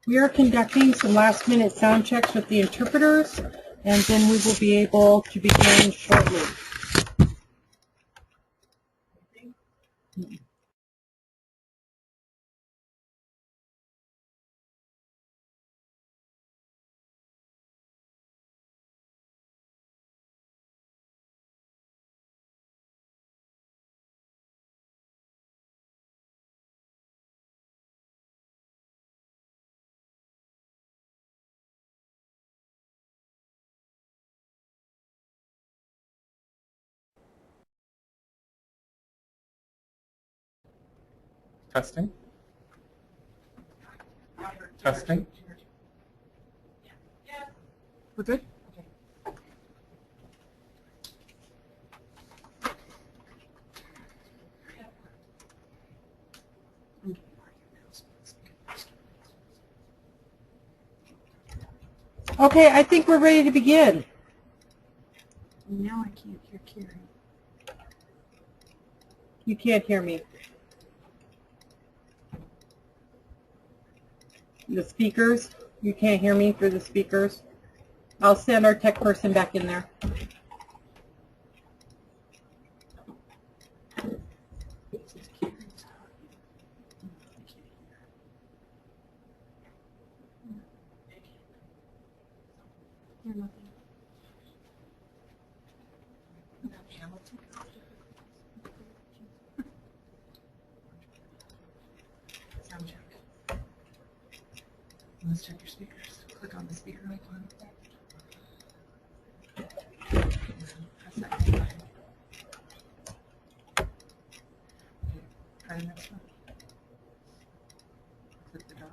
We are conducting some last-minute sound checks with the interpreters, and then we will be able to begin shortly. Testing. Testing. We're good? Okay, I think we're ready to begin. Now I can't hear Carrie. You can't hear me. The speakers, you can't hear me through the speakers. I'll send our tech person back in there. Hear nothing. Sound check. Let's check your speakers. Click on the speaker icon. Press that button. Try the next one. Click the dot.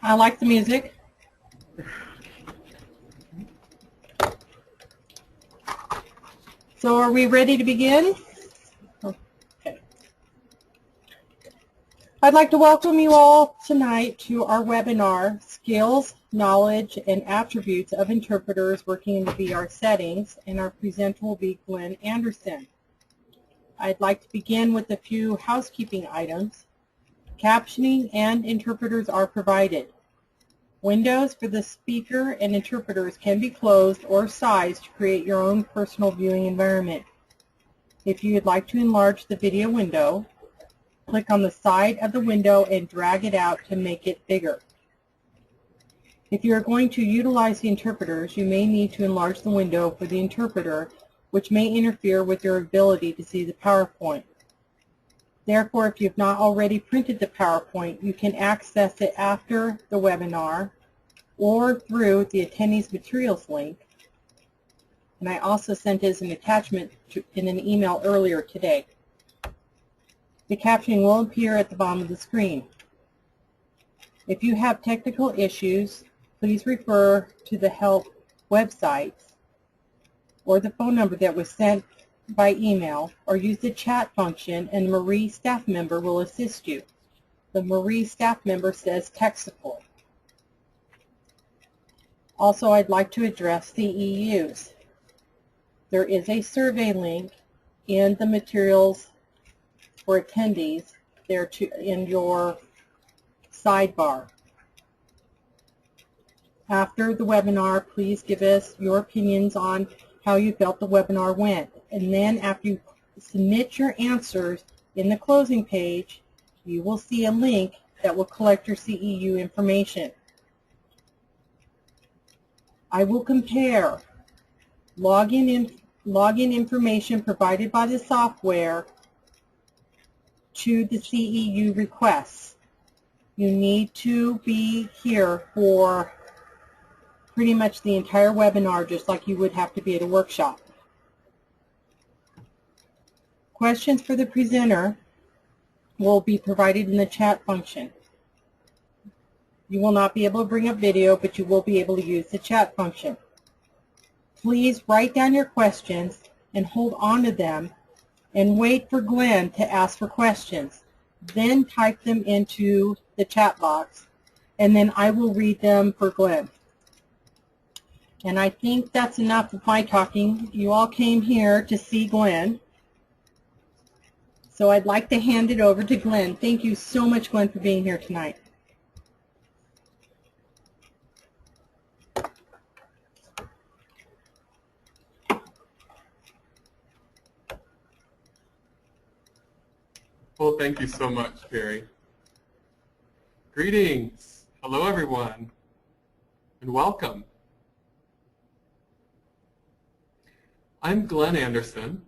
I like the music. So are we ready to begin? Okay. I'd like to welcome you all tonight to our webinar, Skills, Knowledge, and Attributes of Interpreters Working in the VR Settings, and our presenter will be Glenn Anderson. I'd like to begin with a few housekeeping items. Captioning and interpreters are provided. Windows for the speaker and interpreters can be closed or sized to create your own personal viewing environment. If you would like to enlarge the video window, click on the side of the window and drag it out to make it bigger. If you are going to utilize the interpreters, you may need to enlarge the window for the interpreter, which may interfere with your ability to see the PowerPoint. Therefore, if you have not already printed the PowerPoint, you can access it after the webinar or through the attendees materials link. And I also sent it as an attachment in an email earlier today. The captioning will appear at the bottom of the screen. If you have technical issues, please refer to the help websites or the phone number that was sent by email, or use the chat function and the Marie staff member will assist you. The Marie staff member says tech support. Also, I'd like to address CEUs. There is a survey link in the materials for attendees there in your sidebar. After the webinar, please give us your opinions on how you felt the webinar went. And then after you submit your answers in the closing page, you will see a link that will collect your CEU information. I will compare login information provided by the software to the CEU requests. You need to be here for pretty much the entire webinar, just like you would have to be at a workshop. Questions for the presenter will be provided in the chat function. You will not be able to bring up video, but you will be able to use the chat function. Please write down your questions and hold on to them and wait for Glenn to ask for questions. Then type them into the chat box, and then I will read them for Glenn. And I think that's enough of my talking. You all came here to see Glenn. So I'd like to hand it over to Glenn. Thank you so much, Glenn, for being here tonight. Well, thank you so much, Carrie. Greetings. Hello, everyone, and welcome. I'm Glenn Anderson,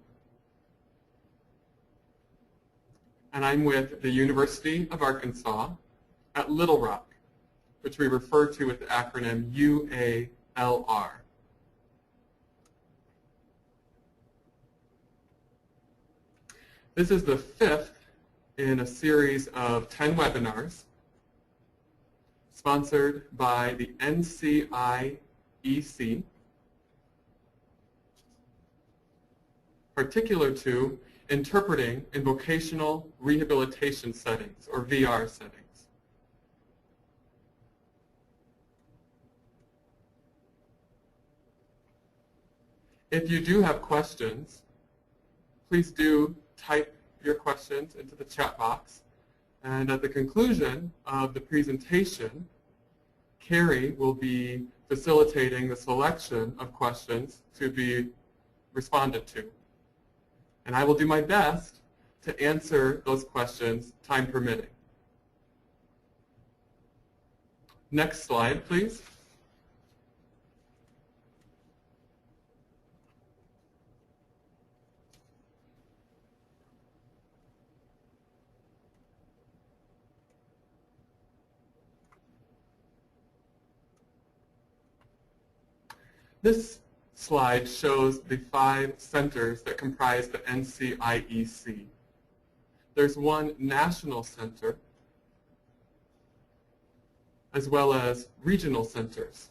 and I'm with the University of Arkansas at Little Rock, which we refer to with the acronym UALR. This is the 5th in a series of 10 webinars sponsored by the NCIEC, particular to interpreting in vocational rehabilitation settings, or VR settings. If you do have questions, please do type your questions into the chat box. And at the conclusion of the presentation, Carrie will be facilitating the selection of questions to be responded to. And I will do my best to answer those questions, time permitting. Next slide, please. This slide shows the 5 centers that comprise the NCIEC. There's one national center, as well as regional centers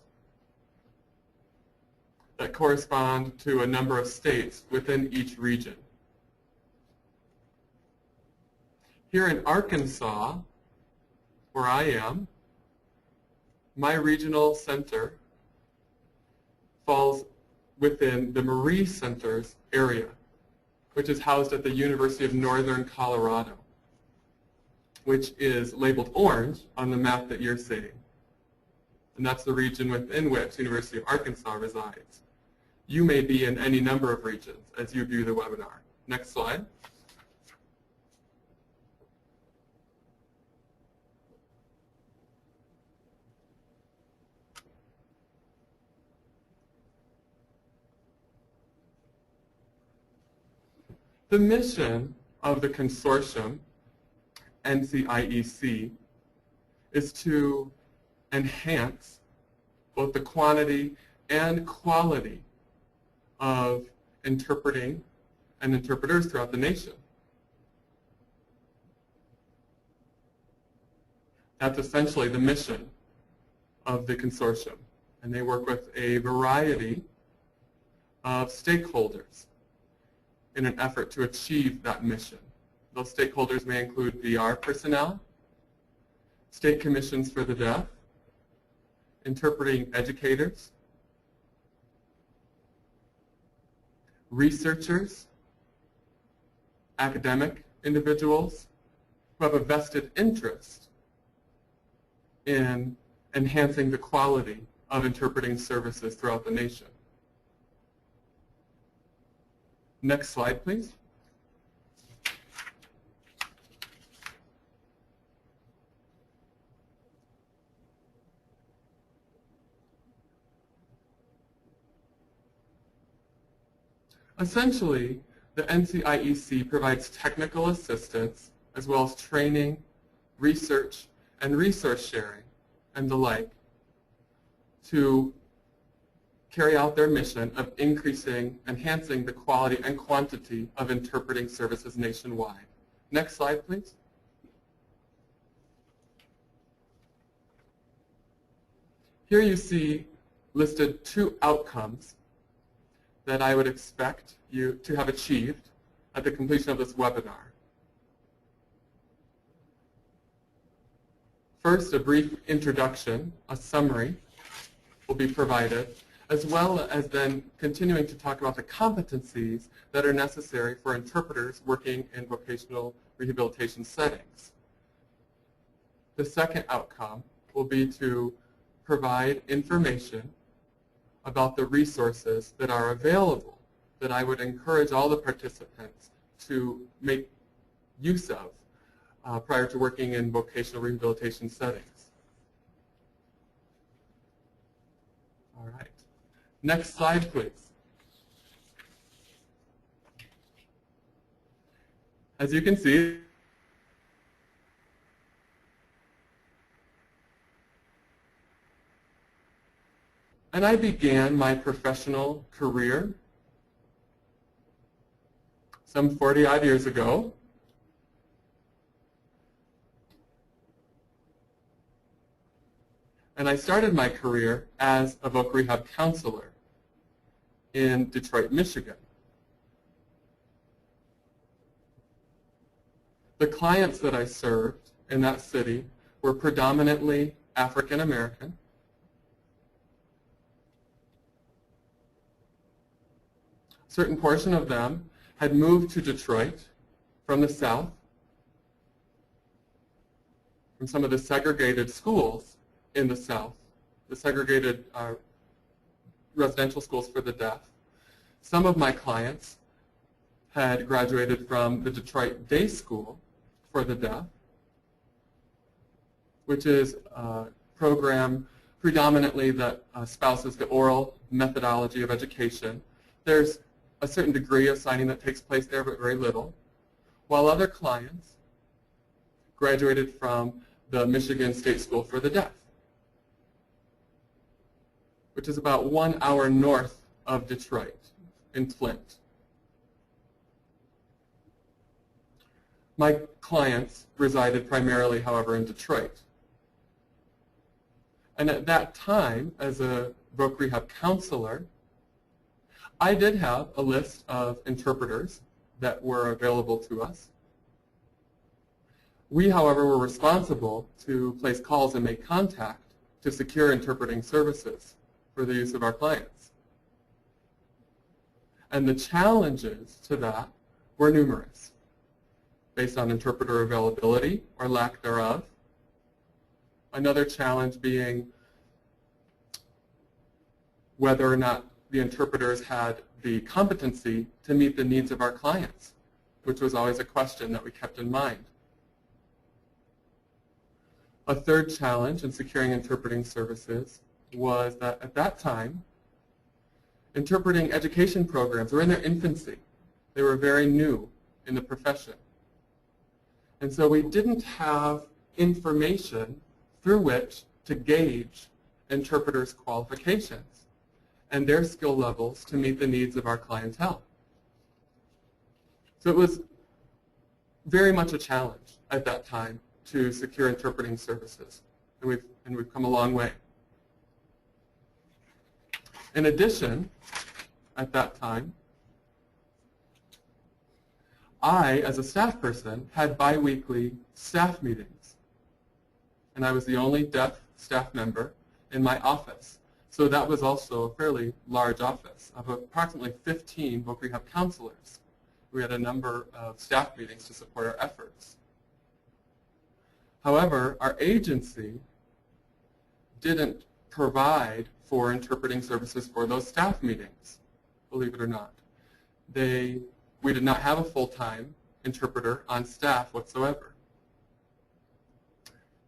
that correspond to a number of states within each region. Here in Arkansas, where I am, my regional center falls within the Marie Center's area, which is housed at the University of Northern Colorado, which is labeled orange on the map that you're seeing. And that's the region within which the University of Arkansas resides. You may be in any number of regions as you view the webinar. Next slide. The mission of the consortium, NCIEC, is to enhance both the quantity and quality of interpreting and interpreters throughout the nation. That's essentially the mission of the consortium, and they work with a variety of stakeholders in an effort to achieve that mission. Those stakeholders may include VR personnel, state commissions for the deaf, interpreting educators, researchers, academic individuals who have a vested interest in enhancing the quality of interpreting services throughout the nation. Next slide, please. Essentially, the NCIEC provides technical assistance as well as training, research, and resource sharing, and the like, to carry out their mission of enhancing the quality and quantity of interpreting services nationwide. Next slide, please. Here you see listed 2 outcomes that I would expect you to have achieved at the completion of this webinar. First, a brief introduction, a summary, will be provided as well as then continuing to talk about the competencies that are necessary for interpreters working in vocational rehabilitation settings. The second outcome will be to provide information about the resources that are available that I would encourage all the participants to make use of prior to working in vocational rehabilitation settings. All right. Next slide, please. As you can see, and I began my professional career some 40-odd years ago. And I started my career as a voc rehab counselor in Detroit, Michigan. The clients that I served in that city were predominantly African American. A certain portion of them had moved to Detroit from the South, from some of the segregated schools in the South, the segregated residential schools for the deaf. Some of my clients had graduated from the Detroit Day School for the Deaf, which is a program predominantly that espouses the oral methodology of education. There's a certain degree of signing that takes place there, but very little. While other clients graduated from the Michigan State School for the Deaf, which is about 1 hour north of Detroit in Flint. My clients resided primarily, however, in Detroit. And at that time, as a voc rehab counselor, I did have a list of interpreters that were available to us. We, however, were responsible to place calls and make contact to secure interpreting services for the use of our clients. And the challenges to that were numerous, based on interpreter availability or lack thereof. Another challenge being whether or not the interpreters had the competency to meet the needs of our clients, which was always a question that we kept in mind. A third challenge in securing interpreting services was that at that time, interpreting education programs were in their infancy. They were very new in the profession. And so we didn't have information through which to gauge interpreters' qualifications and their skill levels to meet the needs of our clientele. So it was very much a challenge at that time to secure interpreting services, and we've come a long way. In addition, at that time, I, as a staff person, had biweekly staff meetings, and I was the only deaf staff member in my office. So that was also a fairly large office of approximately 15 voc rehab counselors. We had a number of staff meetings to support our efforts. However, our agency didn't provide for interpreting services for those staff meetings, believe it or not. We did not have a full-time interpreter on staff whatsoever.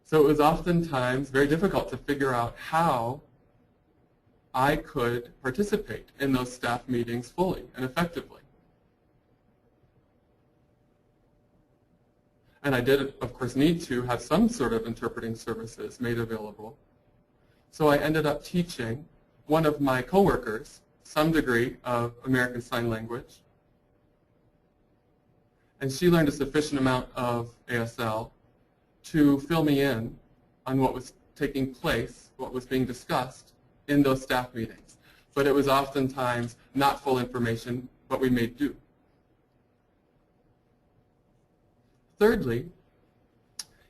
So it was oftentimes very difficult to figure out how I could participate in those staff meetings fully and effectively. And I did, of course, need to have some sort of interpreting services made available. So I ended up teaching one of my coworkers some degree of American Sign Language. And she learned a sufficient amount of ASL to fill me in on what was taking place, what was being discussed in those staff meetings. But it was oftentimes not full information, but we made do. Thirdly,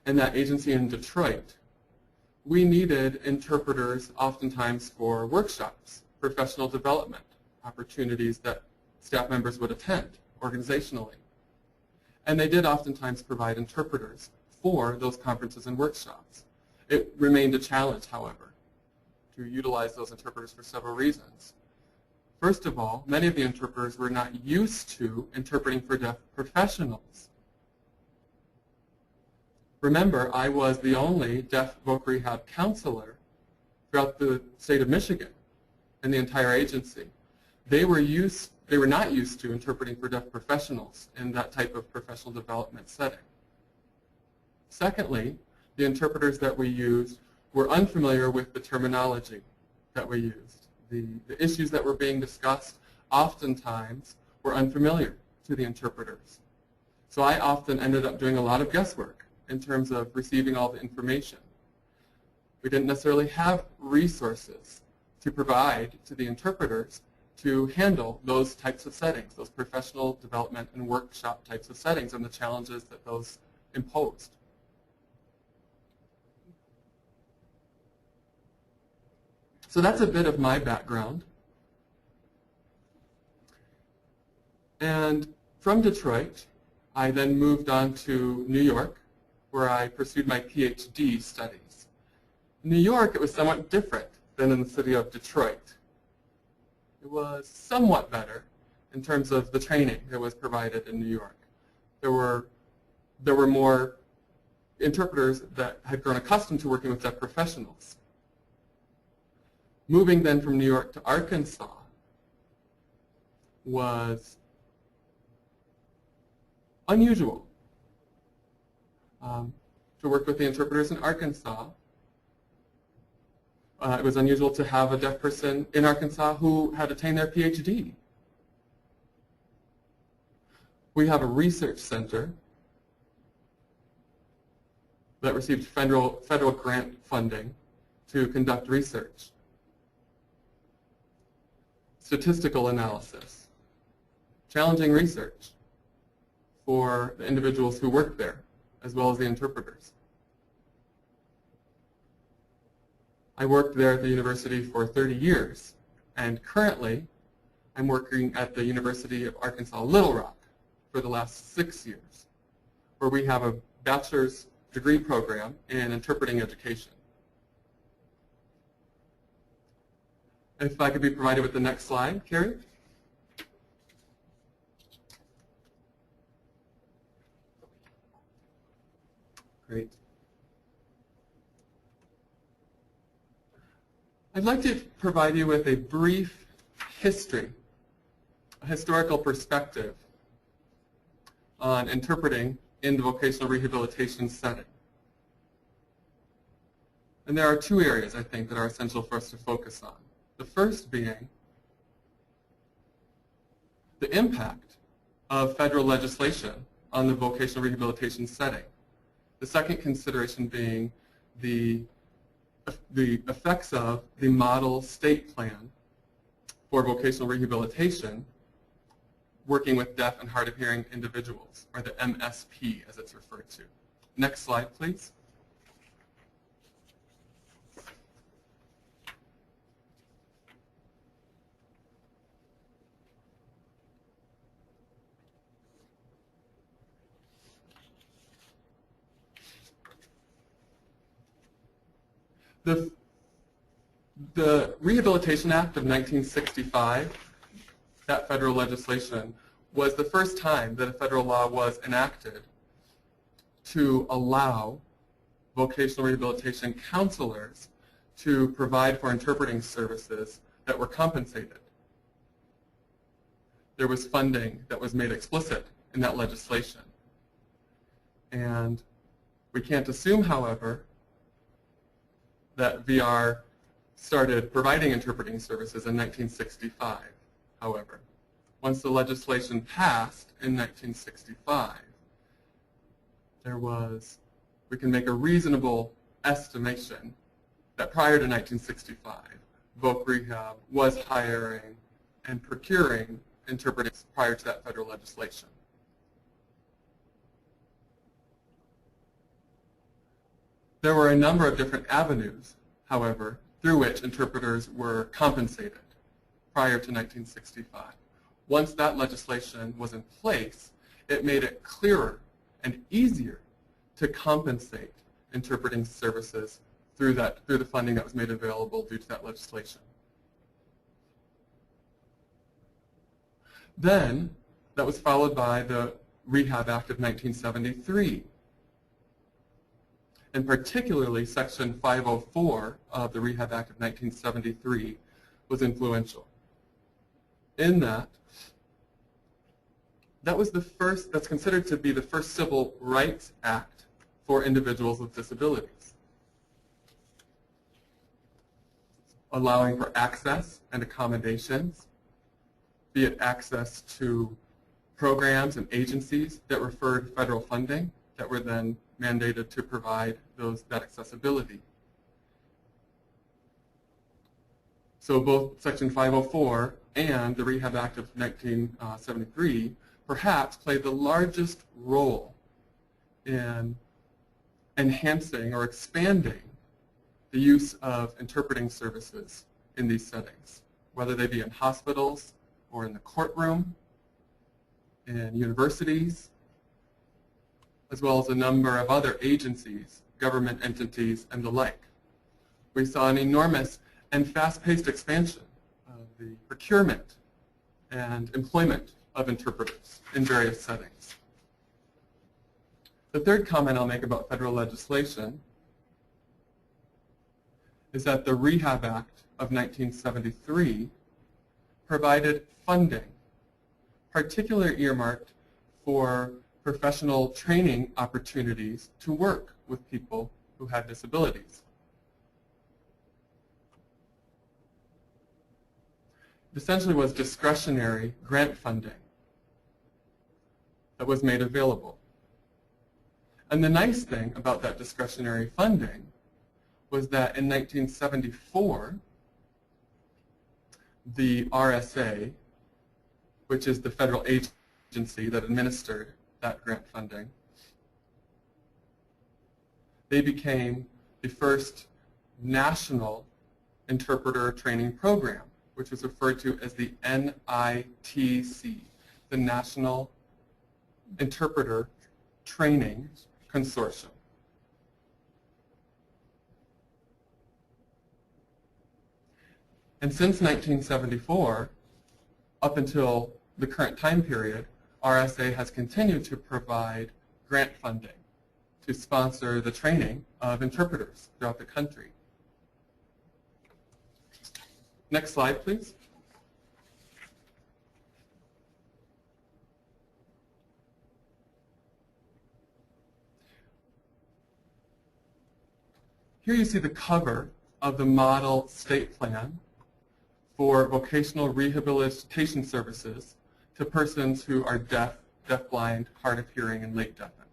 in that agency in Detroit, we needed interpreters oftentimes for workshops professional development opportunities that staff members would attend organizationally. And they did oftentimes provide interpreters for those conferences and workshops. It remained a challenge, however, to utilize those interpreters for several reasons. First of all, many of the interpreters were not used to interpreting for deaf professionals. Remember, I was the only deaf voc rehab counselor throughout the state of Michigan and the entire agency. They were not used to interpreting for deaf professionals in that type of professional development setting. Secondly, the interpreters that we used were unfamiliar with the terminology that we used. The issues that were being discussed oftentimes were unfamiliar to the interpreters. So I often ended up doing a lot of guesswork in terms of receiving all the information. We didn't necessarily have resources to provide to the interpreters to handle those types of settings, those professional development and workshop types of settings and the challenges that those imposed. So that's a bit of my background. And from Detroit, I then moved on to New York, where I pursued my PhD studies. In New York, it was somewhat different than in the city of Detroit. It was somewhat better in terms of the training that was provided in New York. There were more interpreters that had grown accustomed to working with deaf professionals. Moving then from New York to Arkansas was unusual. To work with the interpreters in Arkansas, it was unusual to have a deaf person in Arkansas who had attained their PhD. We have a research center that received federal grant funding to conduct research, statistical analysis, challenging research for the individuals who work there, as well as the interpreters. I worked there at the university for 30 years, and currently I'm working at the University of Arkansas Little Rock for the last 6 years, where we have a bachelor's degree program in interpreting education. If I could be provided with the next slide, Carrie. Great. I'd like to provide you with a brief history, a historical perspective on interpreting in the vocational rehabilitation setting. And there are two areas, I think, that are essential for us to focus on. The first being the impact of federal legislation on the vocational rehabilitation setting. The second consideration being the effects of the model state plan for vocational rehabilitation working with deaf and hard of hearing individuals, or the MSP as it's referred to. Next slide, please. The Rehabilitation Act of 1965, that federal legislation, was the first time that a federal law was enacted to allow vocational rehabilitation counselors to provide for interpreting services that were compensated. There was funding that was made explicit in that legislation. And we can't assume, however, that VR started providing interpreting services in 1965, however. Once the legislation passed in 1965, we can make a reasonable estimation that prior to 1965, voc rehab was hiring and procuring interpreters prior to that federal legislation. There were a number of different avenues, however, through which interpreters were compensated prior to 1965. Once that legislation was in place, it made it clearer and easier to compensate interpreting services through the funding that was made available due to that legislation. Then, that was followed by the Rehab Act of 1973. And particularly, Section 504 of the Rehab Act of 1973 was influential. In that was the first, that's considered to be the first civil rights act for individuals with disabilities, allowing for access and accommodations, be it access to programs and agencies that referred federal funding that were then mandated to provide that accessibility. So both Section 504 and the Rehab Act of 1973 perhaps played the largest role in enhancing or expanding the use of interpreting services in these settings, whether they be in hospitals or in the courtroom, in universities, as well as a number of other agencies, government entities, and the like. We saw an enormous and fast-paced expansion of the procurement and employment of interpreters in various settings. The third comment I'll make about federal legislation is that the Rehab Act of 1973 provided funding, particularly earmarked for professional training opportunities to work with people who had disabilities. It essentially was discretionary grant funding that was made available. And the nice thing about that discretionary funding was that in 1974, the RSA, which is the federal agency that administered that grant funding, they became the first national interpreter training program, which was referred to as the NITC, the National Interpreter Training Consortium. And since 1974, up until the current time period, RSA has continued to provide grant funding to sponsor the training of interpreters throughout the country. Next slide, please. Here you see the cover of the model state plan for vocational rehabilitation services to persons who are deaf, deafblind, hard of hearing, and late deafened.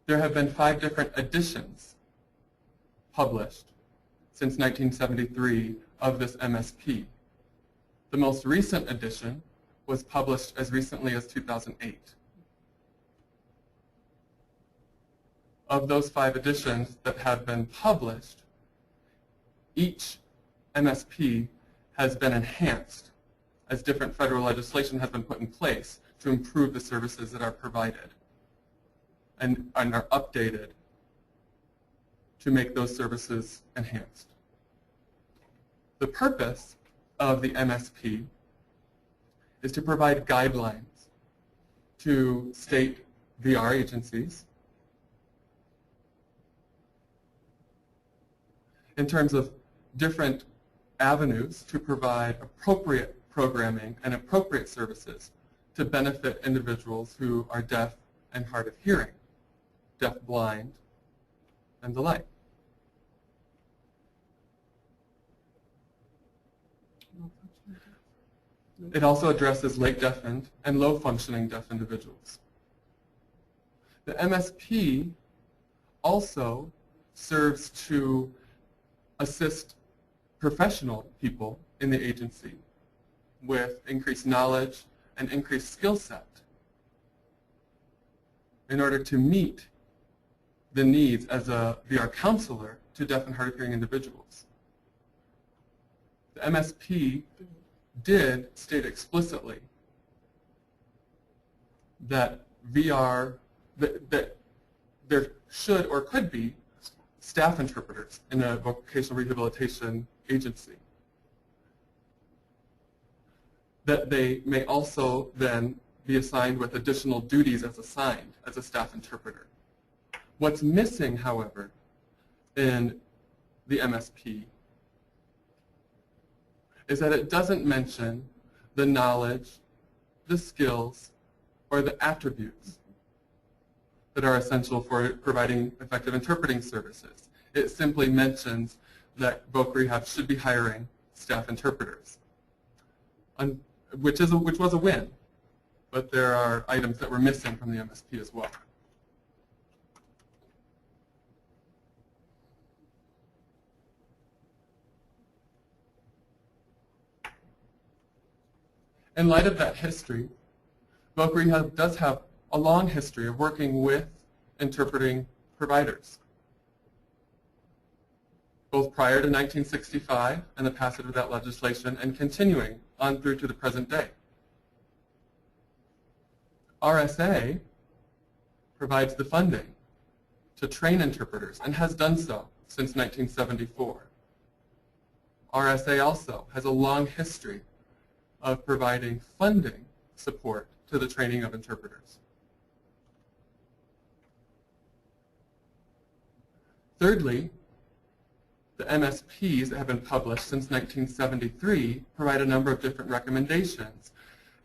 There have been 5 different editions published since 1973 of this MSP. The most recent edition was published as recently as 2008. Of those 5 editions that have been published, each MSP has been enhanced as different federal legislation has been put in place to improve the services that are provided and are updated to make those services enhanced. The purpose of the MSP is to provide guidelines to state VR agencies in terms of different avenues to provide appropriate programming and appropriate services to benefit individuals who are deaf and hard of hearing, deaf blind, and the like. It also addresses late deafened and low functioning deaf individuals. The MSP also serves to assist professional people in the agency with increased knowledge and increased skill set in order to meet the needs as a VR counselor to deaf and hard of hearing individuals. The MSP did state explicitly that that there should or could be staff interpreters in a vocational rehabilitation agency. That they may also then be assigned with additional duties as assigned as a staff interpreter. What's missing, however, in the MSP is that it doesn't mention the knowledge, the skills, or the attributes that are essential for providing effective interpreting services. It simply mentions that Voc Rehab should be hiring staff interpreters, which was a win, but there are items that were missing from the MSP as well. In light of that history, Voc Rehab does have a long history of working with interpreting providers, both prior to 1965 and the passage of that legislation and continuing on through to the present day. RSA provides the funding to train interpreters and has done so since 1974. RSA also has a long history of providing funding support to the training of interpreters. Thirdly, the MSPs that have been published since 1973 provide a number of different recommendations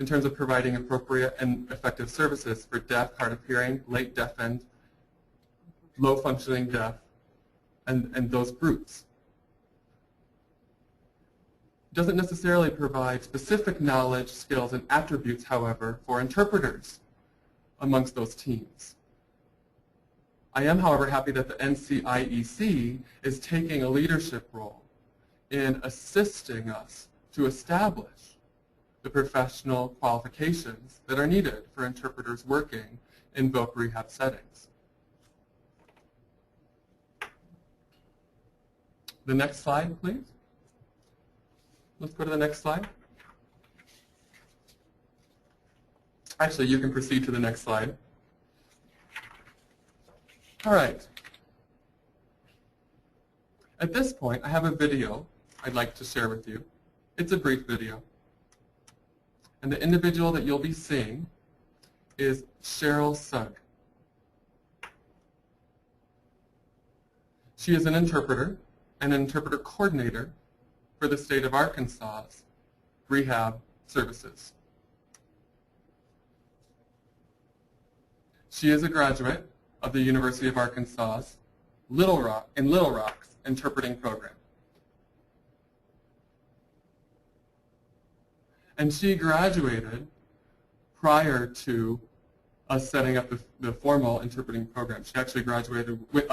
in terms of providing appropriate and effective services for deaf, hard of hearing, late deafened, low functioning deaf, and those groups. Doesn't necessarily provide specific knowledge, skills, and attributes, however, for interpreters amongst those teams. I am, however, happy that the NCIEC is taking a leadership role in assisting us to establish the professional qualifications that are needed for interpreters working in Voc Rehab settings. The next slide, please. Let's go to the next slide. Actually, you can proceed to the next slide. All right. At this point, I have a video I'd like to share with you. It's a brief video. And the individual that you'll be seeing is Cheryl Sugg. She is an interpreter and an interpreter coordinator for the state of Arkansas's rehab services. She is a graduate of the University of Arkansas's Little Rock's interpreting program. And she graduated prior to us setting up the formal interpreting program. She actually graduated with,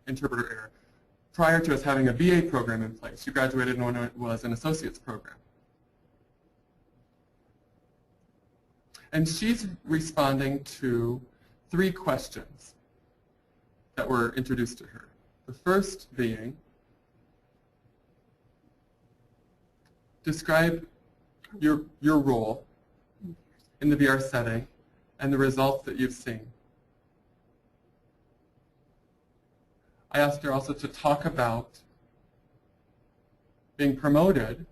interpreter error. Prior to us having a BA program in place, she graduated in what was an associate's program. And she's responding to 3 questions that were introduced to her. The first being, describe your role in the VR setting and the results that you've seen. I asked her also to talk about being promoted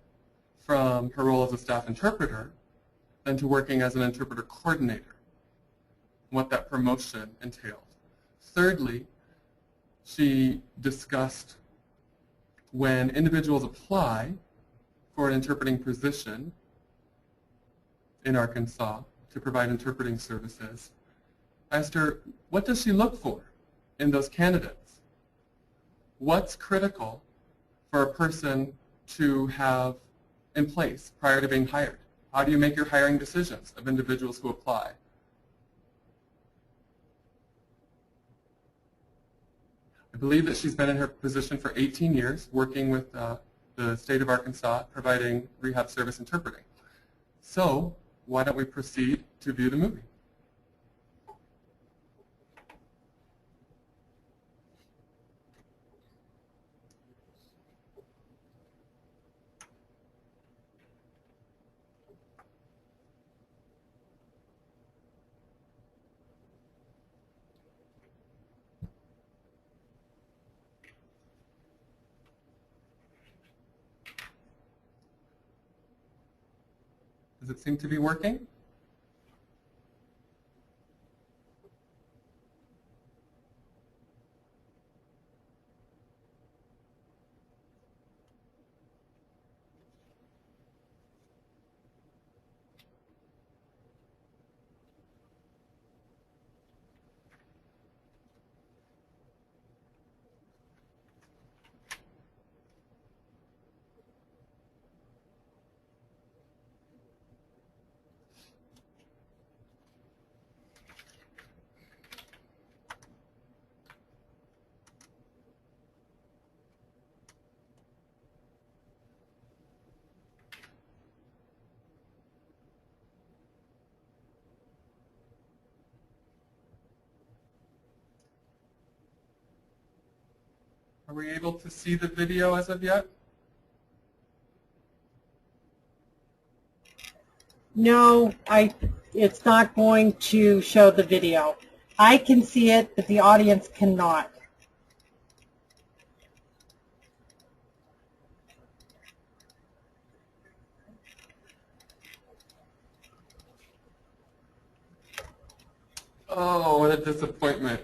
from her role as a staff interpreter and to working as an interpreter coordinator, what that promotion entailed. Thirdly, she discussed when individuals apply for an interpreting position in Arkansas to provide interpreting services. I asked her, what does she look for in those candidates? What's critical for a person to have in place prior to being hired? How do you make your hiring decisions of individuals who apply? I believe that she's been in her position for 18 years, working with the state of Arkansas, providing rehab service interpreting. So why don't we proceed to view the movie? Does it seem to be working? Are we able to see the video as of yet? No, it's not going to show the video. I can see it, but the audience cannot. Oh, what a disappointment.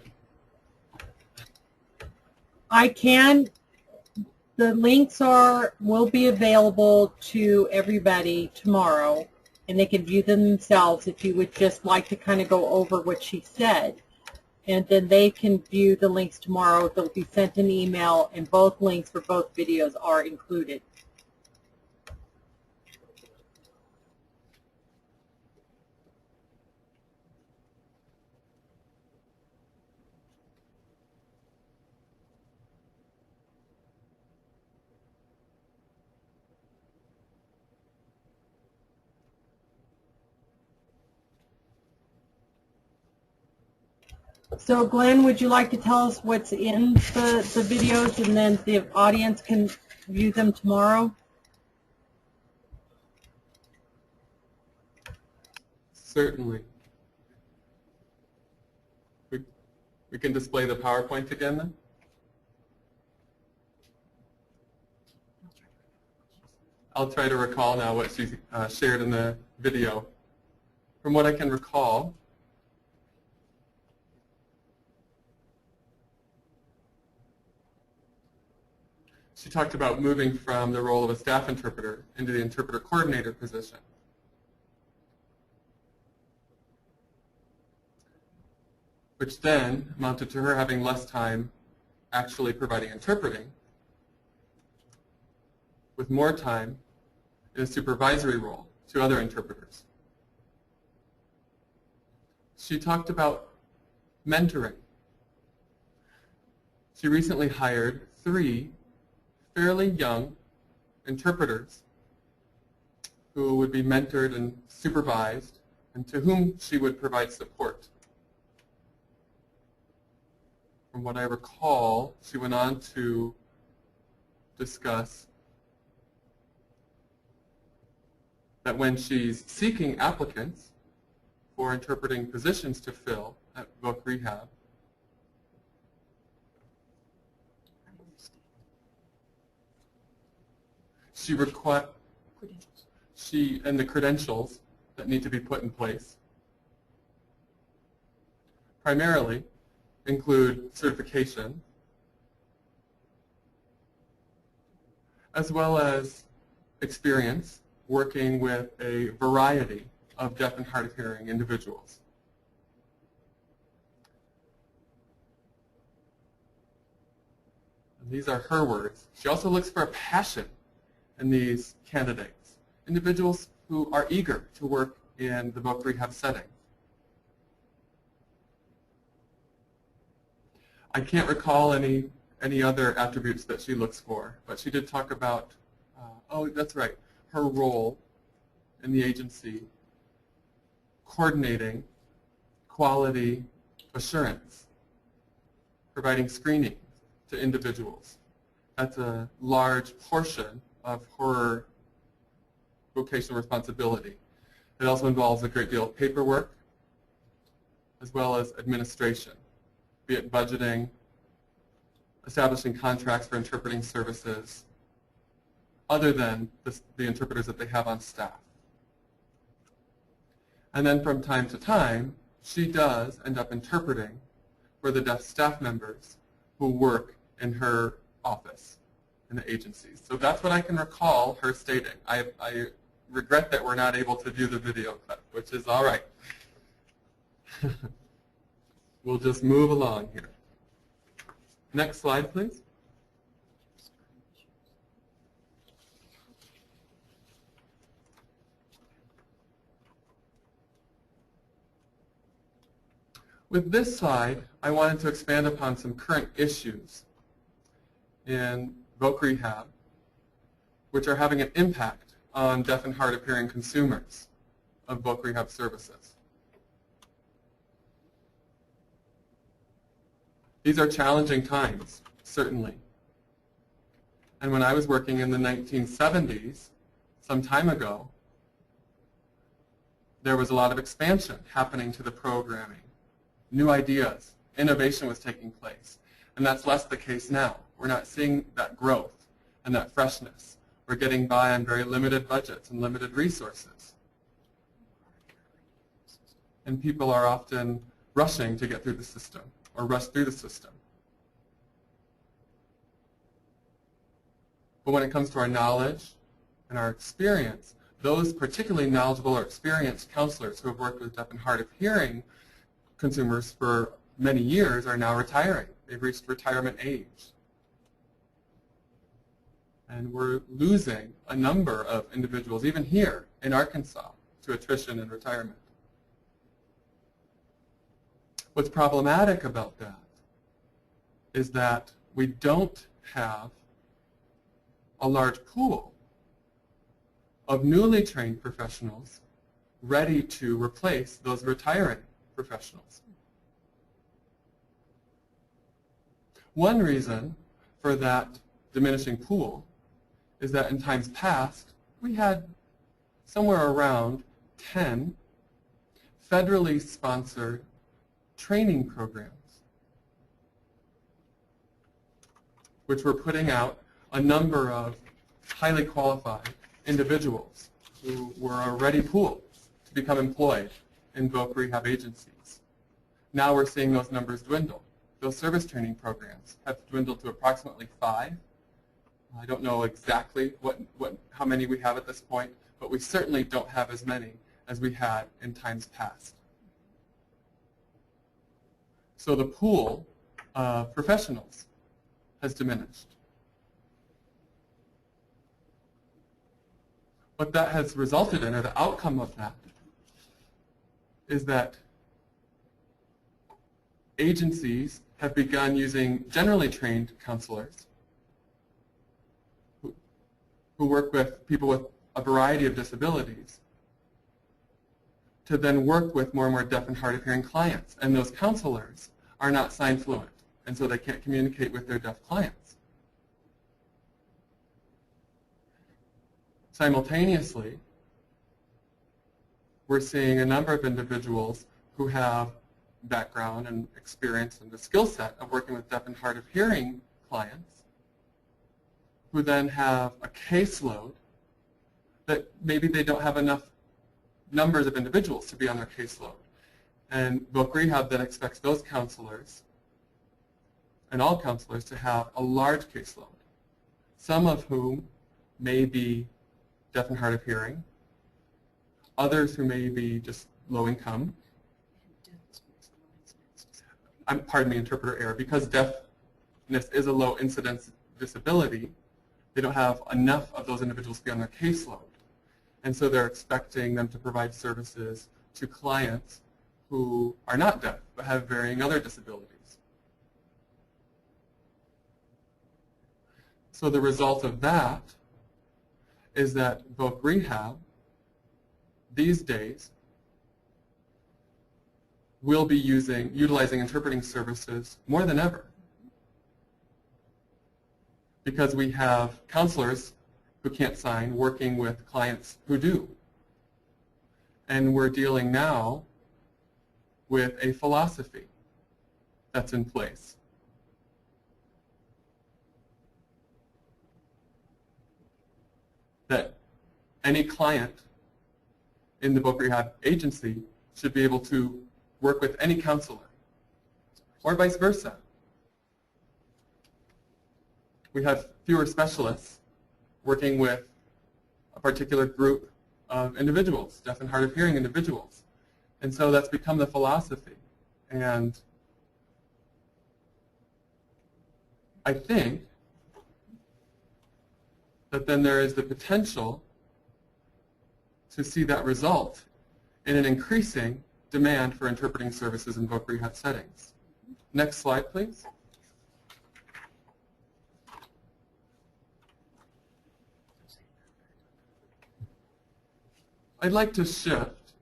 The links will be available to everybody tomorrow, and they can view them themselves if you would just like to kind of go over what she said. And then they can view the links tomorrow. They'll be sent an email, and both links for both videos are included. So Glenn, would you like to tell us what's in the videos, and then the audience can view them tomorrow? Certainly. We can display the PowerPoint again then? I'll try to recall now what she shared in the video. From what I can recall, she talked about moving from the role of a staff interpreter into the interpreter coordinator position. Which then amounted to her having less time actually providing interpreting, with more time in a supervisory role to other interpreters. She talked about mentoring. She recently hired 3 fairly young interpreters who would be mentored and supervised, and to whom she would provide support. From what I recall, she went on to discuss that when she's seeking applicants for interpreting positions to fill at Voc Rehab, and the credentials that need to be put in place primarily include certification, as well as experience working with a variety of deaf and hard of hearing individuals. And these are her words. She also looks for a passion in these candidates, individuals who are eager to work in the Voc Rehab setting. I can't recall any other attributes that she looks for, but she did talk about, oh, that's right, her role in the agency coordinating quality assurance, providing screening to individuals. That's a large portion of her vocational responsibility. It also involves a great deal of paperwork as well as administration, be it budgeting, establishing contracts for interpreting services, other than the interpreters that they have on staff. And then from time to time, she does end up interpreting for the deaf staff members who work in her office in the agencies. So that's what I can recall her stating. I regret that we're not able to view the video clip, which is all right. We'll just move along here. Next slide, please. With this slide, I wanted to expand upon some current issues in voc rehab, which are having an impact on deaf and hard of hearing consumers of voc rehab services. These are challenging times, certainly. And when I was working in the 1970s, some time ago, there was a lot of expansion happening to the programming. New ideas, innovation was taking place. And that's less the case now. We're not seeing that growth and that freshness. We're getting by on very limited budgets and limited resources. And people are often rushing to get through the system or rush through the system. But when it comes to our knowledge and our experience, those particularly knowledgeable or experienced counselors who have worked with deaf and hard of hearing consumers for many years are now retiring. They've reached retirement age. And we're losing a number of individuals, even here in Arkansas, to attrition and retirement. What's problematic about that is that we don't have a large pool of newly trained professionals ready to replace those retiring professionals. One reason for that diminishing pool is that in times past, we had somewhere around 10 federally sponsored training programs which were putting out a number of highly qualified individuals who were already pooled to become employed in voc rehab agencies. Now we're seeing those numbers dwindle. Those service training programs have dwindled to approximately 5. I don't know exactly how many we have at this point, but we certainly don't have as many as we had in times past. So the pool of professionals has diminished. What that has resulted in, or the outcome of that, is that agencies have begun using generally trained counselors who work with people with a variety of disabilities to then work with more and more deaf and hard of hearing clients. And those counselors are not sign fluent, and so they can't communicate with their deaf clients. Simultaneously, we're seeing a number of individuals who have background and experience and the skill set of working with deaf and hard of hearing clients who then have a caseload that maybe they don't have enough numbers of individuals to be on their caseload. And voc rehab then expects those counselors and all counselors to have a large caseload, some of whom may be deaf and hard of hearing, others who may be just low income. Pardon me, interpreter error. Because deafness is a low incidence disability, they don't have enough of those individuals to be on their caseload. And so they're expecting them to provide services to clients who are not deaf but have varying other disabilities. So the result of that is that voc rehab these days will be utilizing interpreting services more than ever, because we have counselors who can't sign working with clients who do. And we're dealing now with a philosophy that's in place. That any client in the voc rehab agency should be able to work with any counselor, or vice versa. We have fewer specialists working with a particular group of individuals, deaf and hard of hearing individuals. And so that's become the philosophy. And I think that then there is the potential to see that result in an increasing demand for interpreting services in voc rehab settings. Next slide, please. I'd like to shift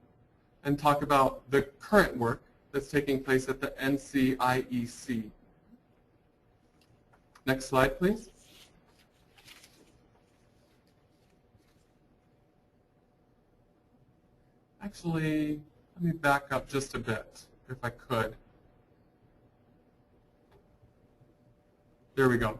and talk about the current work that's taking place at the NCIEC. Next slide, please. Actually, let me back up just a bit, if I could. There we go.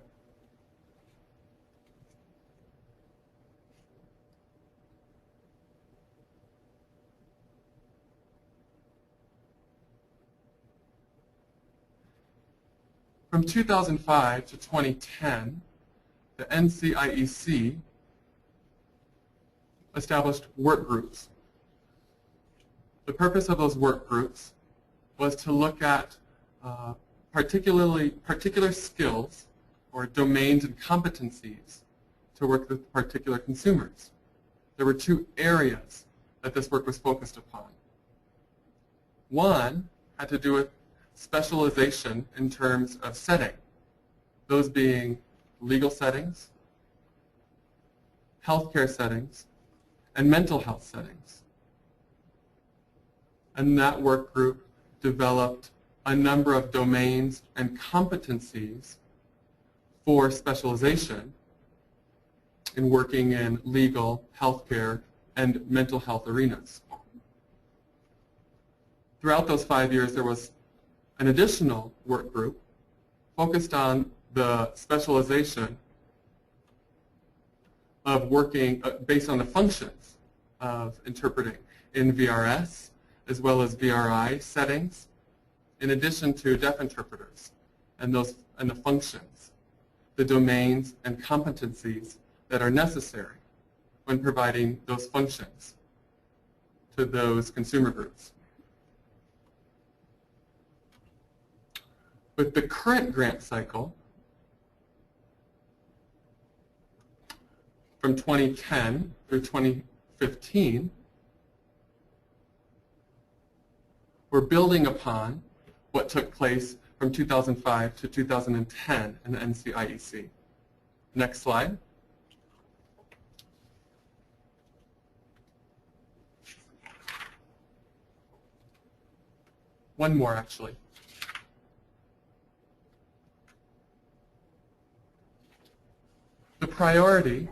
From 2005 to 2010, the NCIEC established work groups. The purpose of those work groups was to look at particular skills or domains and competencies to work with particular consumers. There were two areas that this work was focused upon. One had to do with specialization in terms of setting, those being legal settings, healthcare settings, and mental health settings. And that work group developed a number of domains and competencies for specialization in working in legal, healthcare, and mental health arenas. Throughout those 5 years, there was an additional work group focused on the specialization of working based on the functions of interpreting in VRS as well as VRI settings, in addition to deaf interpreters and the functions, the domains and competencies that are necessary when providing those functions to those consumer groups. With the current grant cycle, from 2010 through 2015, we're building upon what took place from 2005 to 2010 in the NCIEC. Next slide. One more, actually. The priority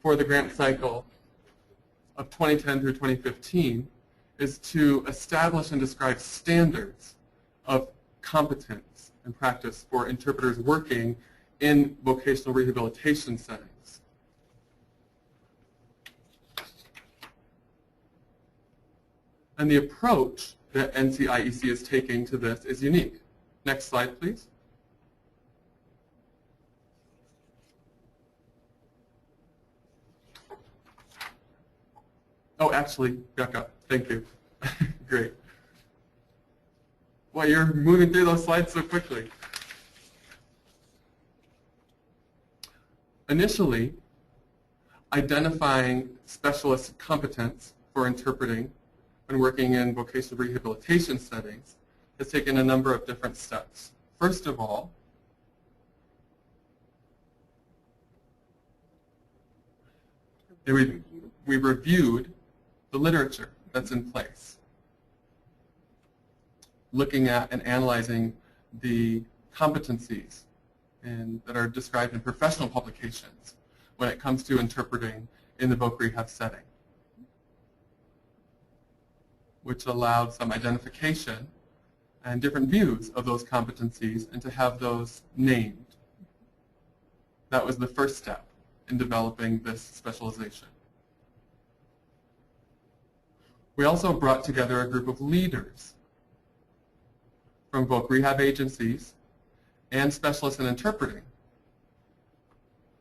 for the grant cycle of 2010 through 2015 is to establish and describe standards of competence and practice for interpreters working in vocational rehabilitation settings. And the approach that NCIEC is taking to this is unique. Next slide, please. Oh, actually, back up. Thank you. Great. Well, you're moving through those slides so quickly. Initially, identifying specialist competence for interpreting when working in vocational rehabilitation settings has taken a number of different steps. First of all, we reviewed the literature that's in place, looking at and analyzing the competencies that are described in professional publications when it comes to interpreting in the voc rehab setting, which allowed some identification and different views of those competencies and to have those named. That was the first step in developing this specialization. We also brought together a group of leaders from both rehab agencies and specialists in interpreting,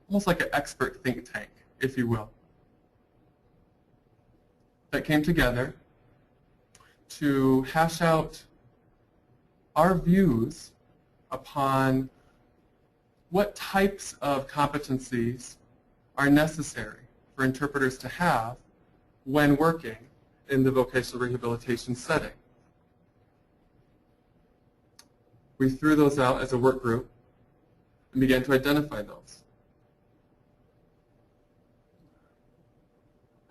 almost like an expert think tank, if you will, that came together to hash out our views upon what types of competencies are necessary for interpreters to have when working in the vocational rehabilitation setting. We threw those out as a work group and began to identify those.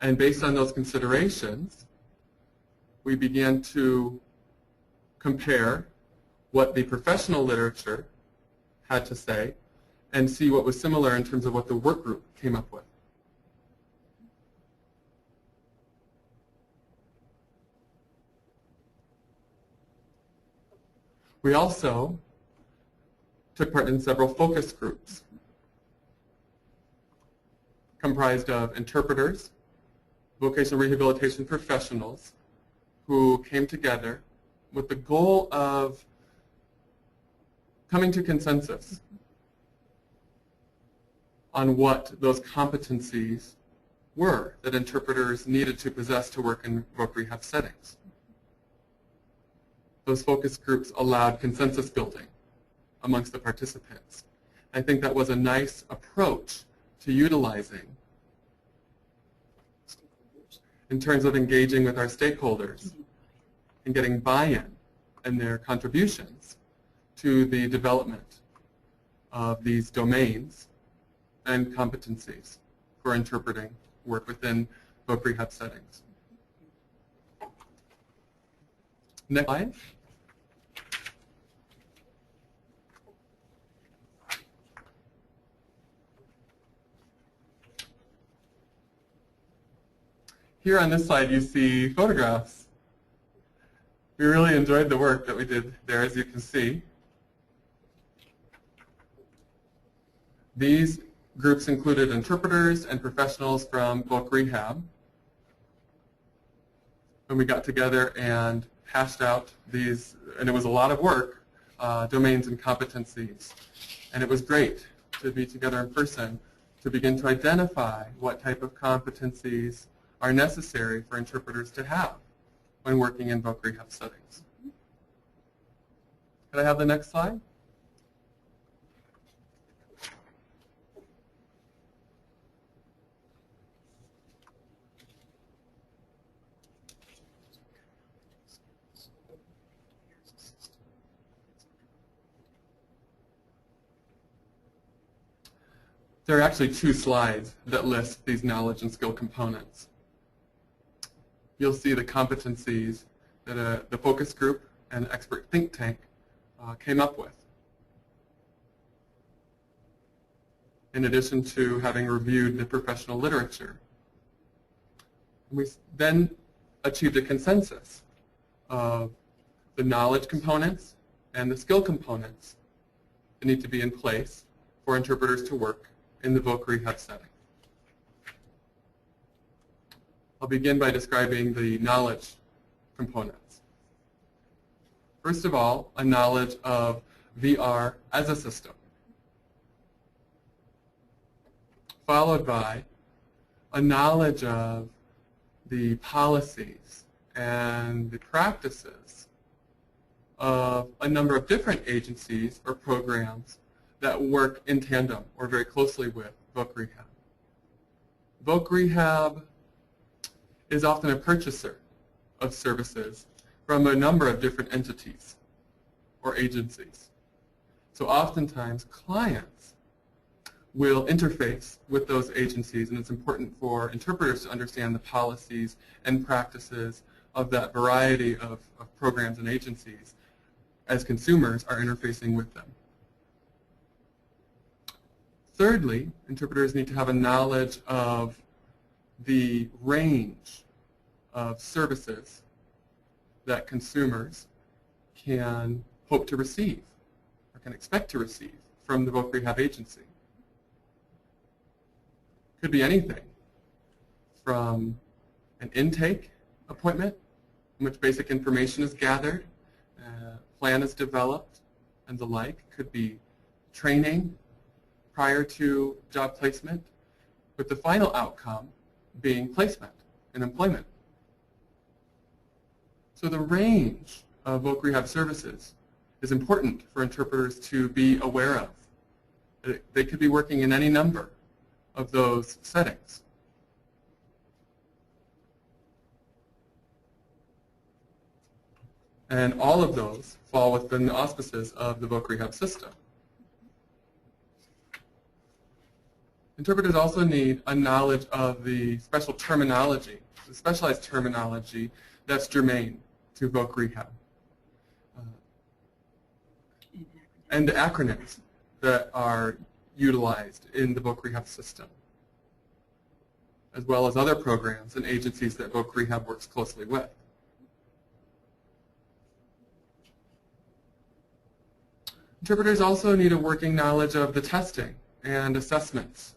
And based on those considerations, we began to compare what the professional literature had to say and see what was similar in terms of what the work group came up with. We also took part in several focus groups comprised of interpreters, vocational rehabilitation professionals who came together with the goal of coming to consensus on what those competencies were that interpreters needed to possess to work in voc rehab settings. Those focus groups allowed consensus building amongst the participants. I think that was a nice approach to utilizing in terms of engaging with our stakeholders and getting buy-in and their contributions to the development of these domains and competencies for interpreting work within voc rehab settings. Next slide. Here on this slide you see photographs. We really enjoyed the work that we did there, as you can see. These groups included interpreters and professionals from voc rehab. And we got together and hashed out these, and it was a lot of work, domains and competencies. And it was great to be together in person to begin to identify what type of competencies are necessary for interpreters to have when working in voc rehab settings. Could I have the next slide? There are actually two slides that list these knowledge and skill components. You'll see the competencies that the focus group and expert think tank came up with. In addition to having reviewed the professional literature. We then achieved a consensus of the knowledge components and the skill components that need to be in place for interpreters to work in the voc rehab setting. I'll begin by describing the knowledge components. First of all, a knowledge of VR as a system, followed by a knowledge of the policies and the practices of a number of different agencies or programs that work in tandem or very closely with voc rehab. Voc rehab is often a purchaser of services from a number of different entities or agencies. So oftentimes clients will interface with those agencies, and it's important for interpreters to understand the policies and practices of that variety of programs and agencies as consumers are interfacing with them. Thirdly, interpreters need to have a knowledge of the range of services that consumers can hope to receive or can expect to receive from the voc rehab agency. Could be anything from an intake appointment in which basic information is gathered, plan is developed, and the like. Could be training prior to job placement, with the final outcome being placement and employment. So the range of voc rehab services is important for interpreters to be aware of. They could be working in any number of those settings. And all of those fall within the auspices of the voc rehab system. Interpreters also need a knowledge of the special terminology, the specialized terminology that's germane to voc rehab. And the acronyms that are utilized in the voc rehab system, as well as other programs and agencies that voc rehab works closely with. Interpreters also need a working knowledge of the testing and assessments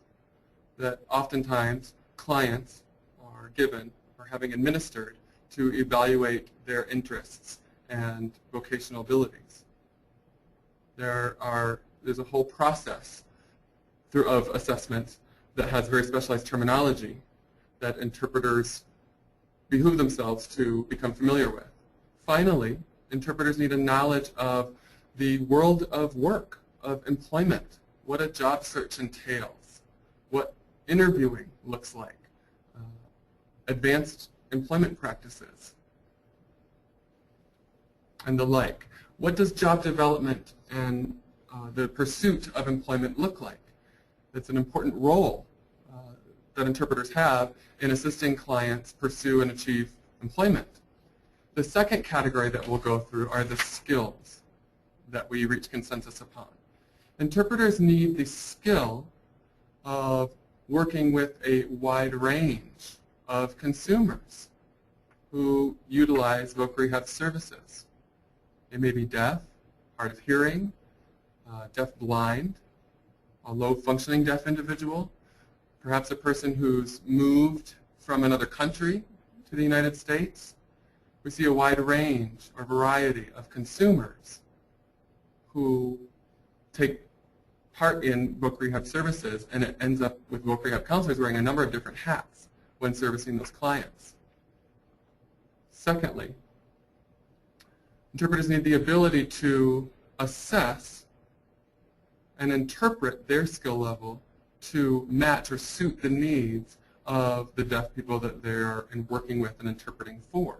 that oftentimes clients are given or having administered to evaluate their interests and vocational abilities. There's a whole process of assessments that has very specialized terminology that interpreters behoove themselves to become familiar with. Finally, interpreters need a knowledge of the world of work, of employment, what a job search entails, what interviewing looks like, advanced employment practices, and the like. What does job development and the pursuit of employment look like? It's an important role that interpreters have in assisting clients pursue and achieve employment. The second category that we'll go through are the skills that we reach consensus upon. Interpreters need the skill of working with a wide range of consumers who utilize voc rehab services. They may be deaf, hard of hearing, deaf-blind, a low-functioning deaf individual, perhaps a person who's moved from another country to the United States. We see a wide range or variety of consumers who take part in voc rehab services, and it ends up with voc rehab counselors wearing a number of different hats when servicing those clients. Secondly, interpreters need the ability to assess and interpret their skill level to match or suit the needs of the deaf people that they're working with and interpreting for.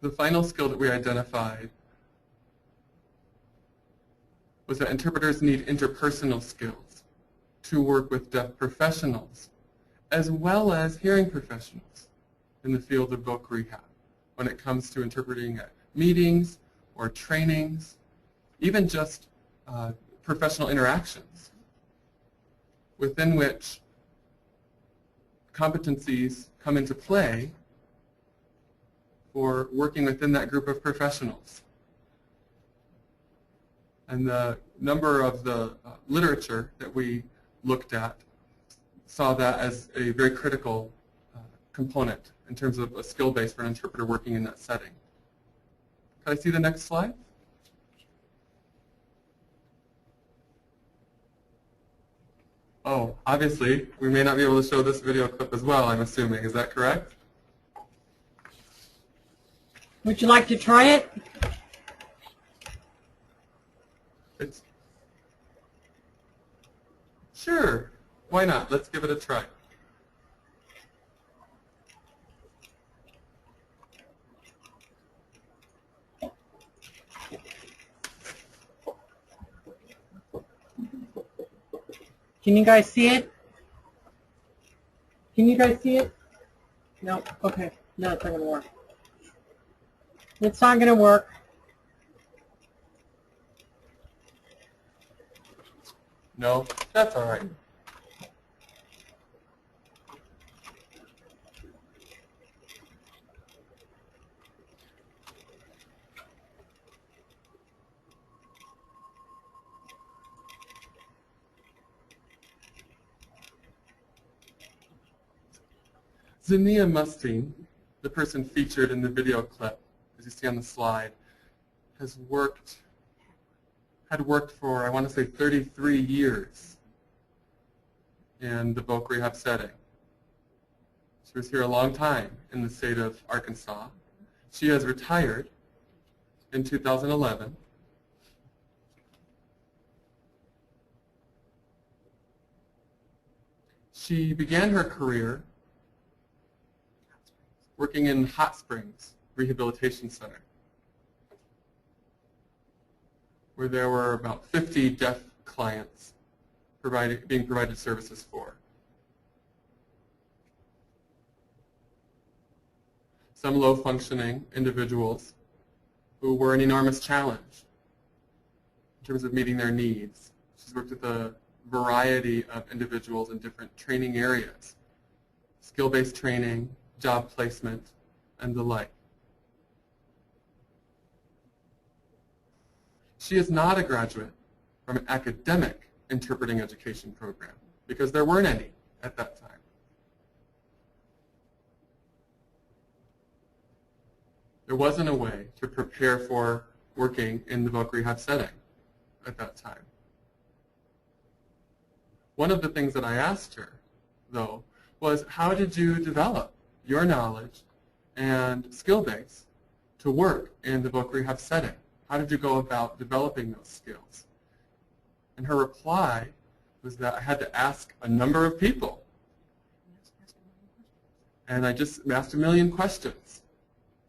The final skill that we identified was that interpreters need interpersonal skills to work with deaf professionals as well as hearing professionals in the field of voc rehab when it comes to interpreting at meetings or trainings, even just professional interactions within which competencies come into play for working within that group of professionals. And the number of the literature that we looked at saw that as a very critical component in terms of a skill base for an interpreter working in that setting. Can I see the next slide? Oh, obviously, we may not be able to show this video clip as well, I'm assuming. Is that correct? Would you like to try it? Sure. Why not? Let's give it a try. Can you guys see it? Can you guys see it? No? Okay. No, it's not going to work. It's not going to work. No? That's all right. Zania Mustine, the person featured in the video clip, as you see on the slide, had worked for, I want to say, 33 years in the voc rehab setting. She was here a long time in the state of Arkansas. She has retired in 2011. She began her career working in Hot Springs Rehabilitation Center, where there were about 50 deaf clients being provided services for. Some low-functioning individuals who were an enormous challenge in terms of meeting their needs. She's worked with a variety of individuals in different training areas, skill-based training, job placement, and the like. She is not a graduate from an academic interpreting education program because there weren't any at that time. There wasn't a way to prepare for working in the voc rehab setting at that time. One of the things that I asked her, though, was how did you develop your knowledge and skill base to work in the voc rehab setting? How did you go about developing those skills? And her reply was that I had to ask a number of people. And I just asked a million questions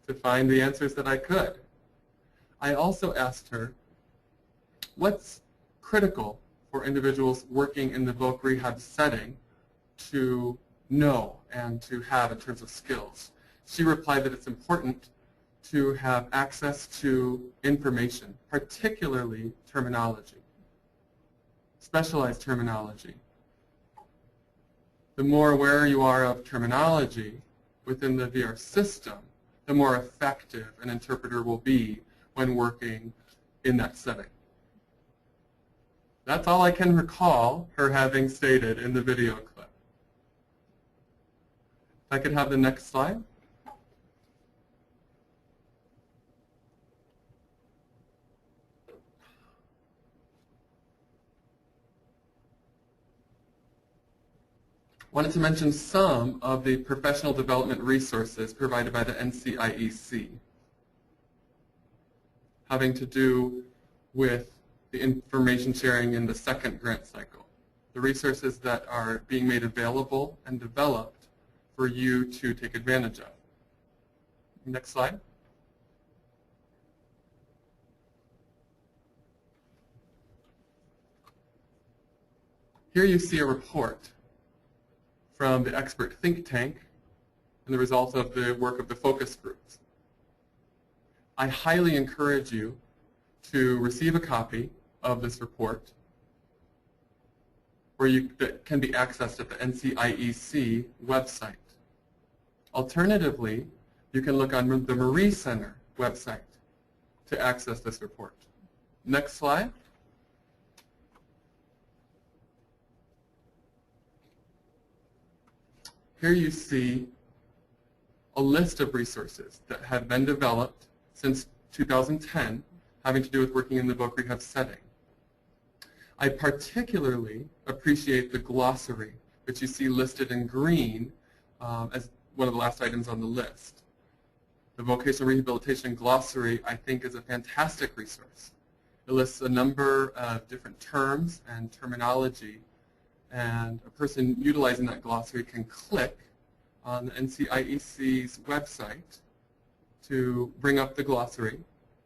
to find the answers that I could. I also asked her, what's critical for individuals working in the voc rehab setting to know and to have in terms of skills? She replied that it's important to have access to information, particularly terminology, specialized terminology. The more aware you are of terminology within the VR system, the more effective an interpreter will be when working in that setting. That's all I can recall her having stated in the video clip. If I could have the next slide. Wanted to mention some of the professional development resources provided by the NCIEC, having to do with the information sharing in the second grant cycle, the resources that are being made available and developed for you to take advantage of. Next slide. Here you see a report from the expert think tank and the results of the work of the focus groups. I highly encourage you to receive a copy of this report that can be accessed at the NCIEC website. Alternatively, you can look on the Marie Center website to access this report. Next slide. Here you see a list of resources that have been developed since 2010 having to do with working in the voc rehab setting. I particularly appreciate the glossary, which you see listed in green as one of the last items on the list. The Vocational Rehabilitation Glossary, I think, is a fantastic resource. It lists a number of different terms and terminology, and a person utilizing that glossary can click on the NCIEC's website to bring up the glossary.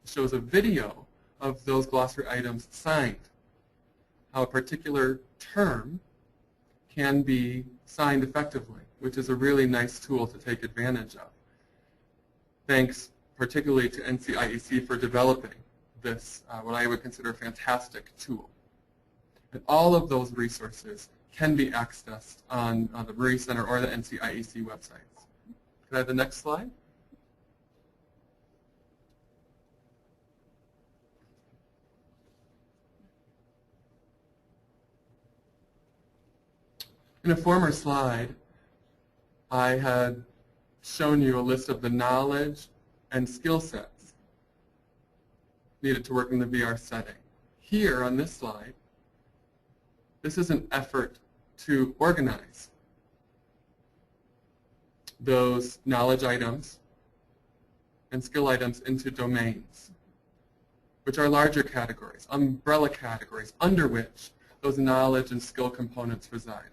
It shows a video of those glossary items signed, how a particular term can be signed effectively, which is a really nice tool to take advantage of. Thanks particularly to NCIEC for developing this, what I would consider a fantastic tool. And all of those resources can be accessed on the Marie Center or the NCIEC websites. Can I have the next slide? In a former slide, I had shown you a list of the knowledge and skill sets needed to work in the VR setting. Here on this slide, this is an effort to organize those knowledge items and skill items into domains, which are larger categories, umbrella categories, under which those knowledge and skill components reside.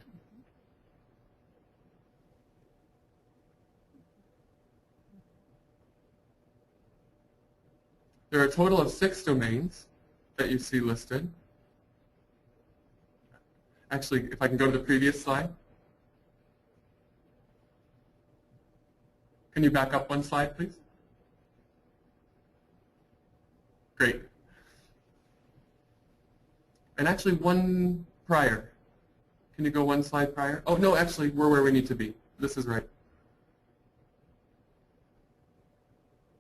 There are a total of 6 domains that you see listed. Actually, if I can go to the previous slide. Can you back up one slide, please? Great. And actually one prior. Can you go one slide prior? Oh, no, actually, we're where we need to be. This is right.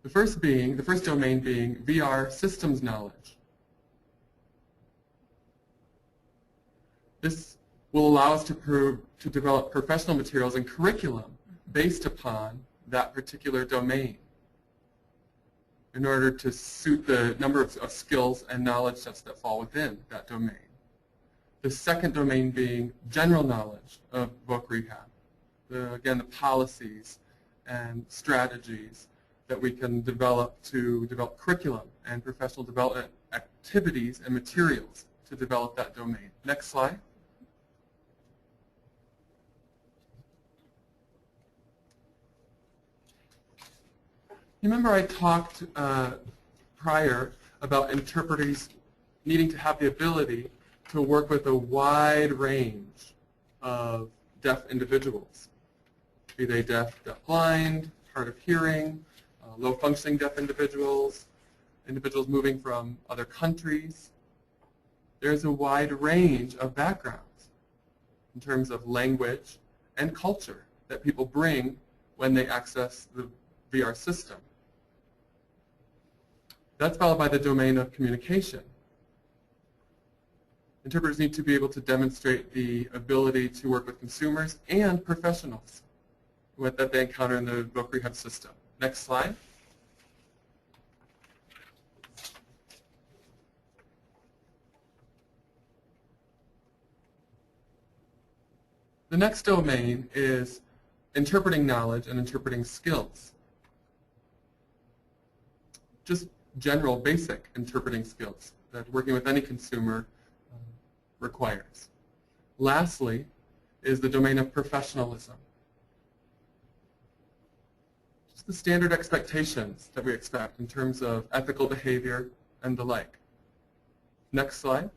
The first domain being VR systems knowledge. This will allow us to develop professional materials and curriculum based upon that particular domain in order to suit the number of skills and knowledge sets that fall within that domain. The second domain being general knowledge of voc rehab. Again, the policies and strategies that we can develop to develop curriculum and professional development activities and materials to develop that domain. Next slide. You remember I talked prior about interpreters needing to have the ability to work with a wide range of deaf individuals, be they deaf, deaf-blind, hard of hearing, low-functioning deaf individuals, individuals moving from other countries. There's a wide range of backgrounds in terms of language and culture that people bring when they access the VR system. That's followed by the domain of communication. Interpreters need to be able to demonstrate the ability to work with consumers and professionals that they encounter in the voc rehab system. Next slide. The next domain is interpreting knowledge and interpreting skills. Just general, basic interpreting skills that working with any consumer requires. Lastly is the domain of professionalism. Just the standard expectations that we expect in terms of ethical behavior and the like. Next slide.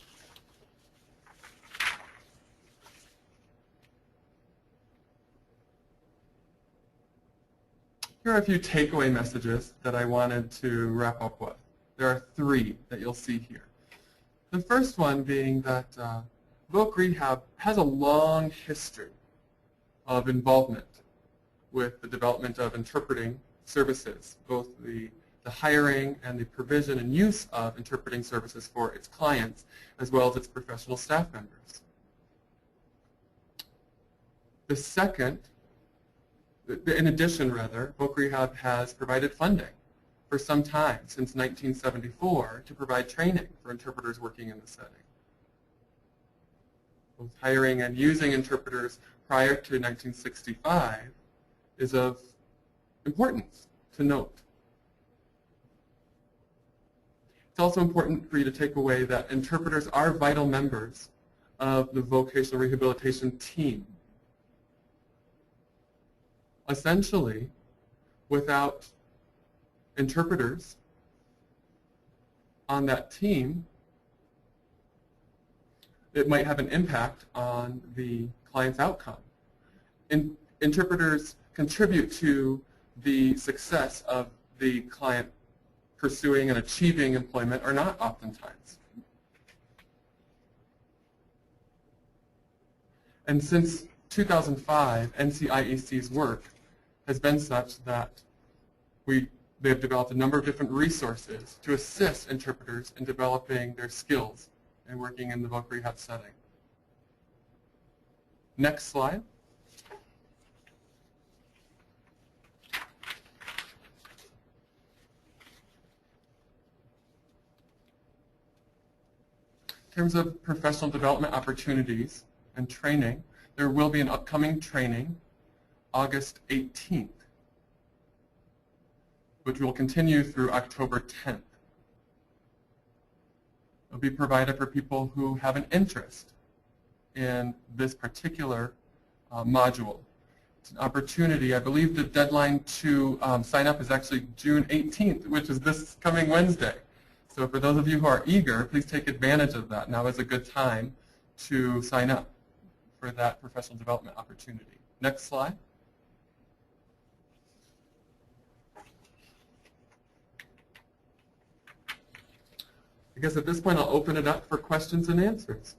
Here are a few takeaway messages that I wanted to wrap up with. There are 3 that you'll see here. The first one being that voc rehab has a long history of involvement with the development of interpreting services, both the hiring and the provision and use of interpreting services for its clients, as well as its professional staff members. The second, in addition, voc rehab has provided funding for some time, since 1974, to provide training for interpreters working in the setting. Both hiring and using interpreters prior to 1965 is of importance to note. It's also important for you to take away that interpreters are vital members of the vocational rehabilitation team. Essentially, without interpreters on that team, it might have an impact on the client's outcome. Interpreters contribute to the success of the client pursuing and achieving employment, or not oftentimes. And since 2005, NCIEC's work has been such that they have developed a number of different resources to assist interpreters in developing their skills and working in the voc rehab setting. Next slide. terms of professional development opportunities and training, there will be an upcoming training August 18th, which will continue through October 10th. It will be provided for people who have an interest in this particular module. It's an opportunity. I believe the deadline to sign up is actually June 18th, which is this coming Wednesday. So for those of you who are eager, please take advantage of that. Now is a good time to sign up for that professional development opportunity. Next slide. I guess at this point I'll open it up for questions and answers.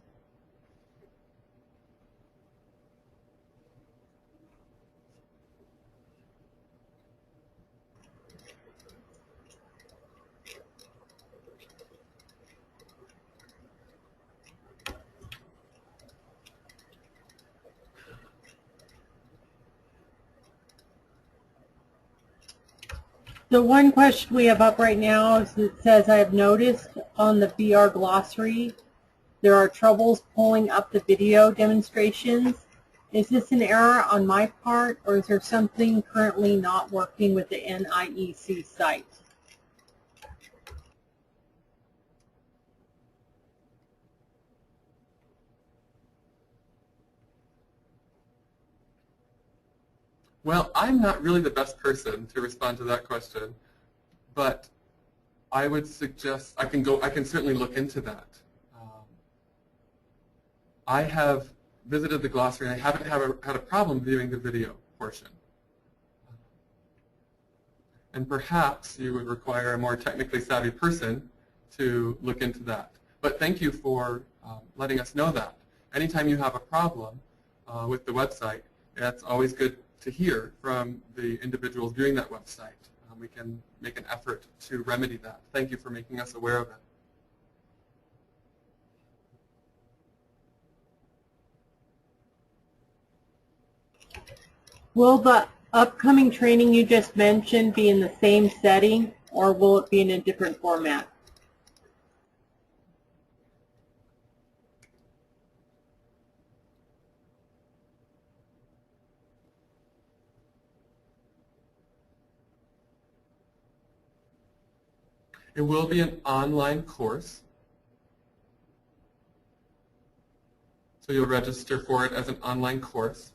The one question we have up right now is it says, I have noticed on the VR glossary there are troubles pulling up the video demonstrations. Is this an error on my part, or is there something currently not working with the NIEC site? Well, I'm not really the best person to respond to that question, but I would suggest I can certainly look into that. I have visited the glossary and I haven't had a problem viewing the video portion. And perhaps you would require a more technically savvy person to look into that. But thank you for letting us know that. Anytime you have a problem with the website, that's always good to hear from the individuals viewing that website. We can make an effort to remedy that. Thank you for making us aware of it. Will the upcoming training you just mentioned be in the same setting, or will it be in a different format? It will be an online course. So you'll register for it as an online course.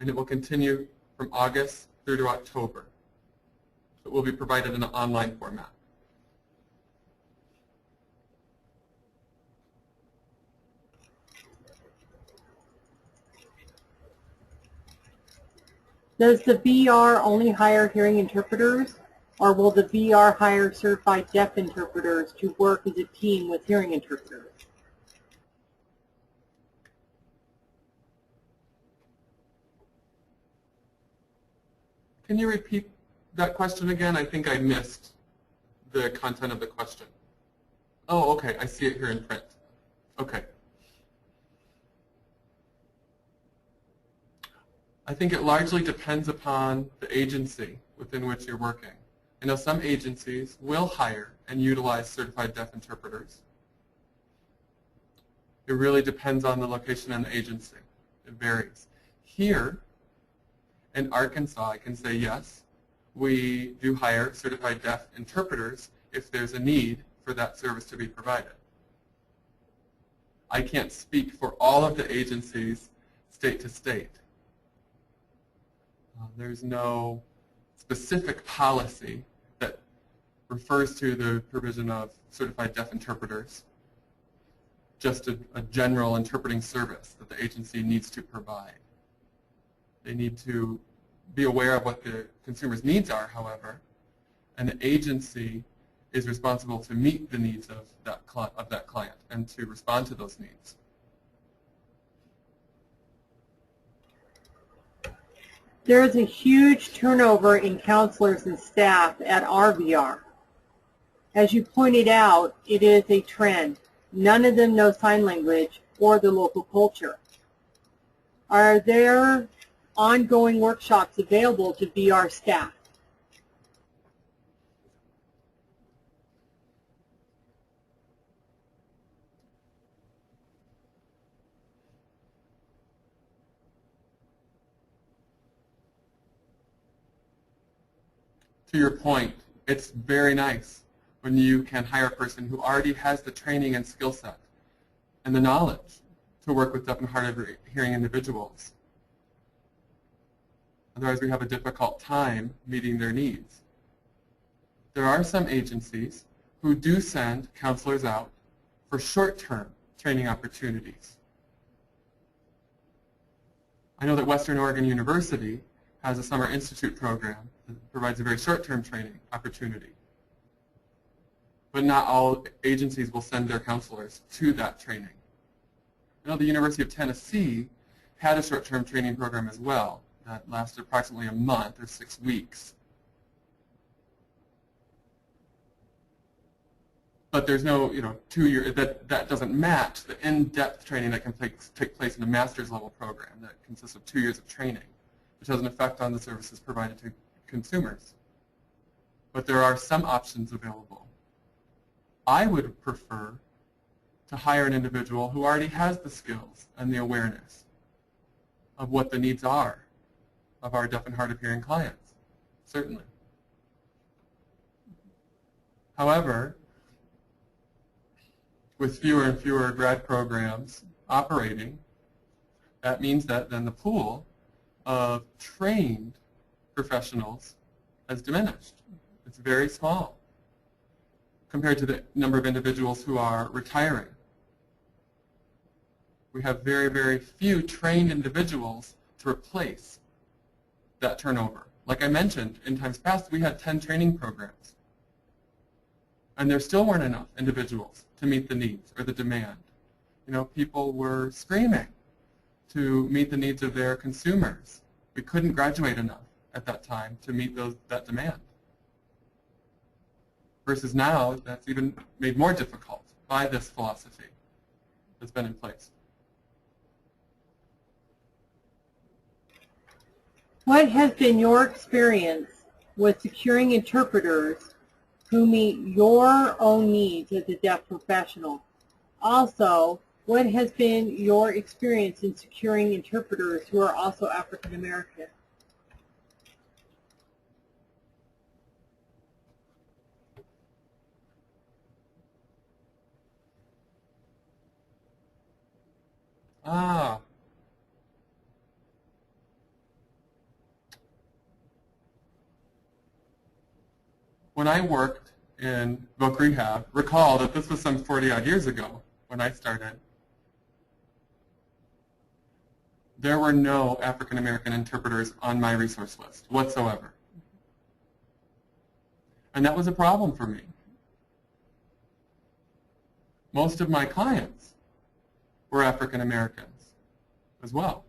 And it will continue from August through to October. It will be provided in an online format. Does the VR only hire hearing interpreters, or will the VR hire certified deaf interpreters to work as a team with hearing interpreters? Can you repeat that question again? I think I missed the content of the question. Oh, okay. I see it here in print. Okay. I think it largely depends upon the agency within which you're working. I know some agencies will hire and utilize certified deaf interpreters. It really depends on the location and the agency. It varies. Here in Arkansas, I can say yes, we do hire certified deaf interpreters if there's a need for that service to be provided. I can't speak for all of the agencies state to state. There's no specific policy that refers to the provision of certified deaf interpreters, just a general interpreting service that the agency needs to provide. They need to be aware of what the consumer's needs are, however, and the agency is responsible to meet the needs of that client and to respond to those needs. There is a huge turnover in counselors and staff at RVR. As you pointed out, it is a trend. None of them know sign language or the local culture. Are there ongoing workshops available to VR staff? to your point, it's very nice when you can hire a person who already has the training and skill set and the knowledge to work with deaf and hard of hearing individuals. Otherwise, we have a difficult time meeting their needs. There are some agencies who do send counselors out for short-term training opportunities. I know that Western Oregon University has a summer institute program that provides a very short-term training opportunity. But not all agencies will send their counselors to that training. I know the University of Tennessee had a short-term training program as well that lasted approximately a month or 6 weeks. But there's no, 2-year, that doesn't match the in-depth training that can take place in a master's level program that consists of 2 years of training, which has an effect on the services provided to consumers. But there are some options available. I would prefer to hire an individual who already has the skills and the awareness of what the needs are of our deaf and hard of hearing clients, certainly. However, with fewer and fewer grad programs operating, that means that then the pool of trained professionals has diminished. It's very small compared to the number of individuals who are retiring. We have very, very few trained individuals to replace that turnover. Like I mentioned, in times past, we had 10 training programs. And there still weren't enough individuals to meet the needs or the demand. People were screaming to meet the needs of their consumers. We couldn't graduate enough at that time to meet that demand. Versus now, that's even made more difficult by this philosophy that's been in place. What has been your experience with securing interpreters who meet your own needs as a deaf professional? Also, what has been your experience in securing interpreters who are also African American? When I worked in voc rehab, recall that this was some 40-odd years ago when I started, there were no African American interpreters on my resource list whatsoever. And that was a problem for me. Most of my clients were African Americans as well.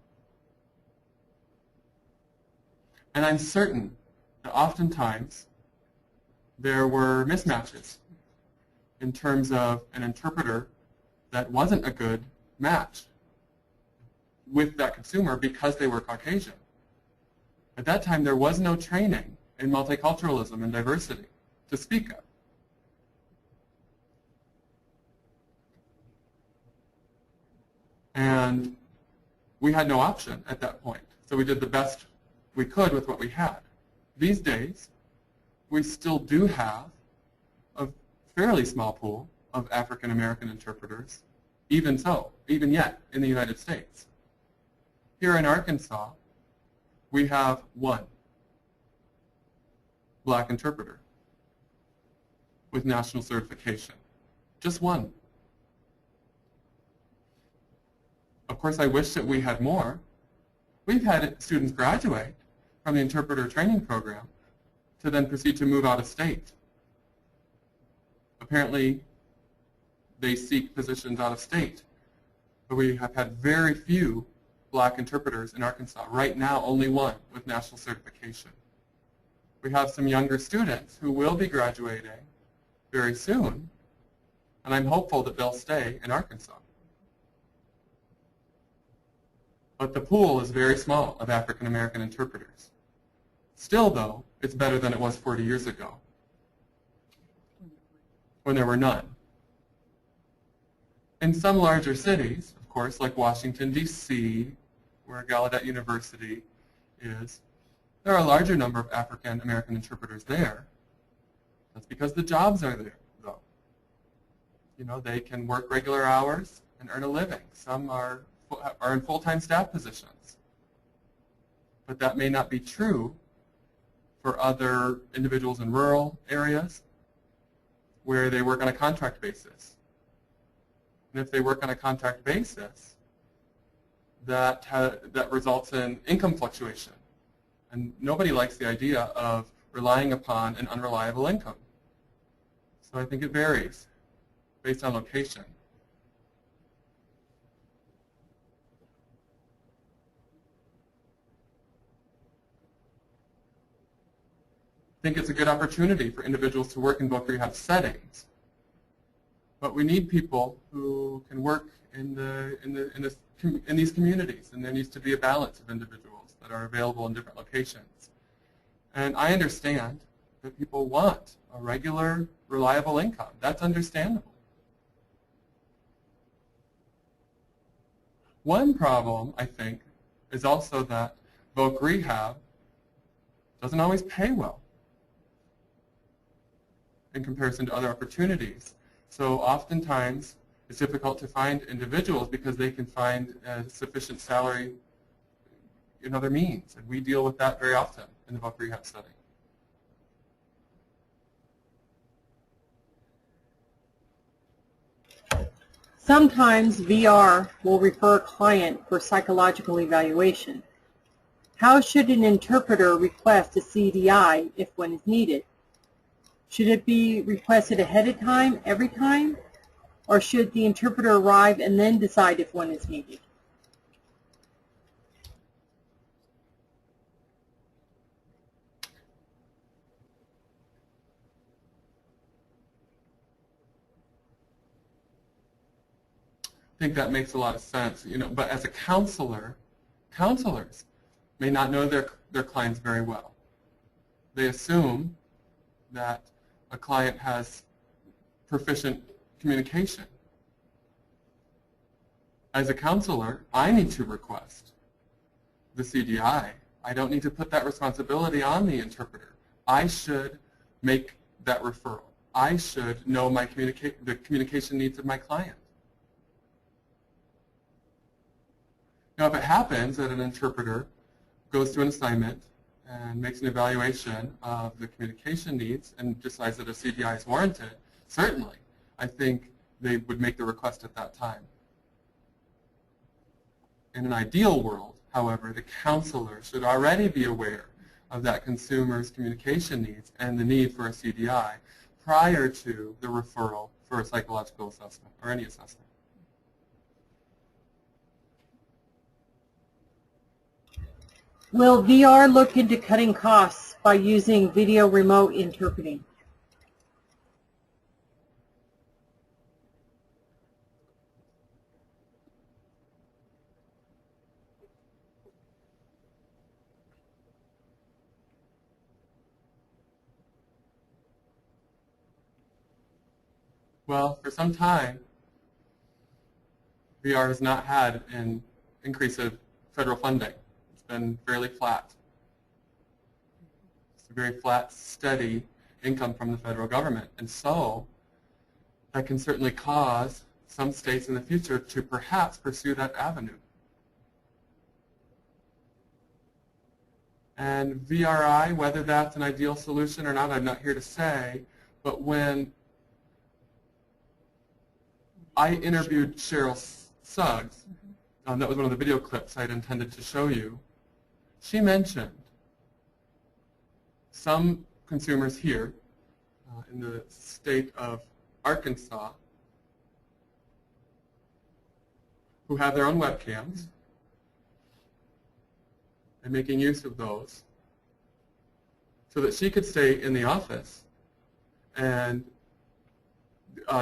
And I'm certain that oftentimes there were mismatches in terms of an interpreter that wasn't a good match with that consumer because they were Caucasian. At that time, there was no training in multiculturalism and diversity to speak of. And we had no option at that point. So we did the best we could with what we had. These days, we still do have a fairly small pool of African American interpreters, even yet in the United States. Here in Arkansas, we have one black interpreter with national certification. Just one. Of course, I wish that we had more. We've had students graduate from the interpreter training program to then proceed to move out of state. Apparently, they seek positions out of state. But we have had very few black interpreters in Arkansas. Right now, only one with national certification. We have some younger students who will be graduating very soon, and I'm hopeful that they'll stay in Arkansas. But the pool is very small of African American interpreters. Still, though, it's better than it was 40 years ago, when there were none. In some larger cities, of course, like Washington, D.C., where Gallaudet University is, There are a larger number of African American interpreters there. That's because the jobs are there, though. You know, they can work regular hours and earn a living. Some are in full-time staff positions. But that may not be true for other individuals in rural areas where they work on a contract basis. And if they work on a contract basis, that results in income fluctuation. And nobody likes the idea of relying upon an unreliable income. So I think it varies based on location. I think it's a good opportunity for individuals to work in both rehab settings. But we need people who can work in these communities, and there needs to be a balance of individuals that are available in different locations. And I understand that people want a regular, reliable income. That's understandable. One problem, I think, is also that voc rehab doesn't always pay well in comparison to other opportunities. So oftentimes, it's difficult to find individuals because they can find a sufficient salary in other means. And we deal with that very often in the voc rehab setting. Sometimes VR will refer a client for psychological evaluation. How should an interpreter request a CDI if one is needed? Should it be requested ahead of time, every time? Or should the interpreter arrive and then decide if one is needed? I think that makes a lot of sense. You know, but as a counselor, counselors may not know their clients very well. They assume that a client has proficient communication. As a counselor, I need to request the CDI. I don't need to put that responsibility on the interpreter. I should make that referral. I should know the communication needs of my client. Now, if it happens that an interpreter goes to an assignment and makes an evaluation of the communication needs and decides that a CDI is warranted, certainly, I think they would make the request at that time. In an ideal world, however, the counselor should already be aware of that consumer's communication needs and the need for a CDI prior to the referral for a psychological assessment or any assessment. Will VR look into cutting costs by using video remote interpreting? Well, for some time, VR has not had an increase of federal funding. It's been fairly flat. It's a very flat, steady income from the federal government. And so that can certainly cause some states in the future to perhaps pursue that avenue. And VRI, whether that's an ideal solution or not, I'm not here to say, but when I interviewed Cheryl Suggs, that was one of the video clips I'd intended to show you. She mentioned some consumers here in the state of Arkansas who have their own webcams and making use of those so that she could stay in the office and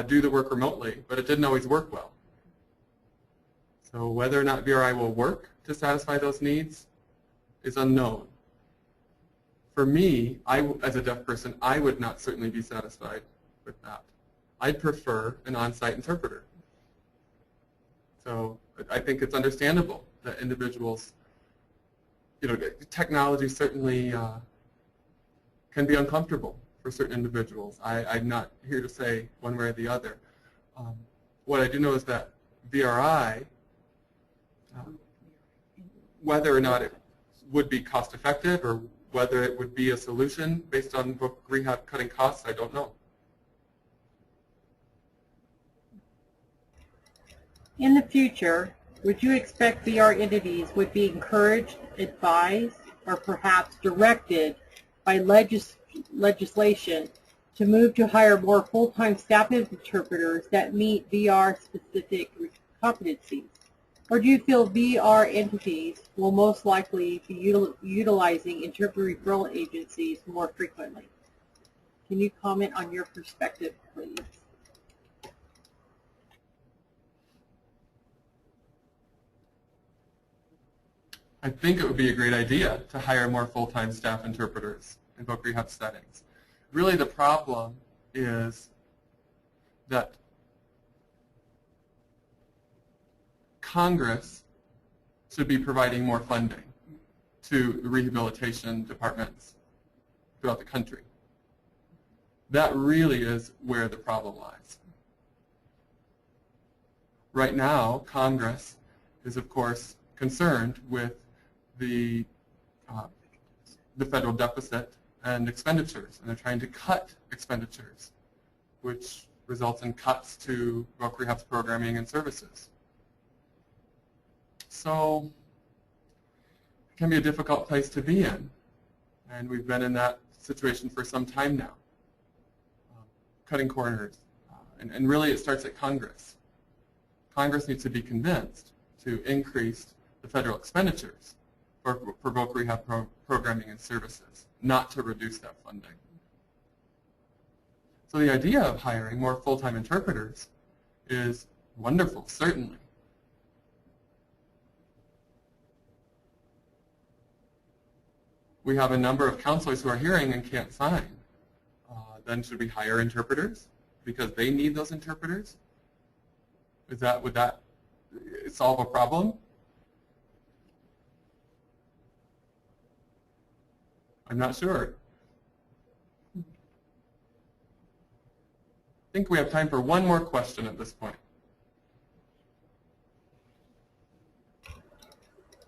do the work remotely, but it didn't always work well. So whether or not VRI will work to satisfy those needs is unknown. For me, as a deaf person, I would not certainly be satisfied with that. I'd prefer an on-site interpreter. So I think it's understandable that individuals technology certainly can be uncomfortable for certain individuals. I'm not here to say one way or the other. What I do know is that VRI, whether or not it would be cost effective or whether it would be a solution based on book rehab cutting costs, I don't know. In the future, would you expect VR entities would be encouraged, advised, or perhaps directed by legislation to move to hire more full-time staff interpreters that meet VR-specific competencies? Or do you feel VR entities will most likely be utilizing interpreter referral agencies more frequently? Can you comment on your perspective, please? I think it would be a great idea to hire more full-time staff interpreters in book rehab settings. Really the problem is that Congress should be providing more funding to the rehabilitation departments throughout the country. That really is where the problem lies. Right now, Congress is, of course, concerned with the federal deficit and expenditures, and they're trying to cut expenditures, which results in cuts to book rehab's programming and services. So it can be a difficult place to be in, and we've been in that situation for some time now, cutting corners, and really it starts at Congress. Congress needs to be convinced to increase the federal expenditures for book rehab programming and services, not to reduce that funding. So the idea of hiring more full-time interpreters is wonderful, certainly. We have a number of counselors who are hearing and can't sign. Then should we hire interpreters because they need those interpreters? Would that solve a problem? I'm not sure. I think we have time for one more question at this point.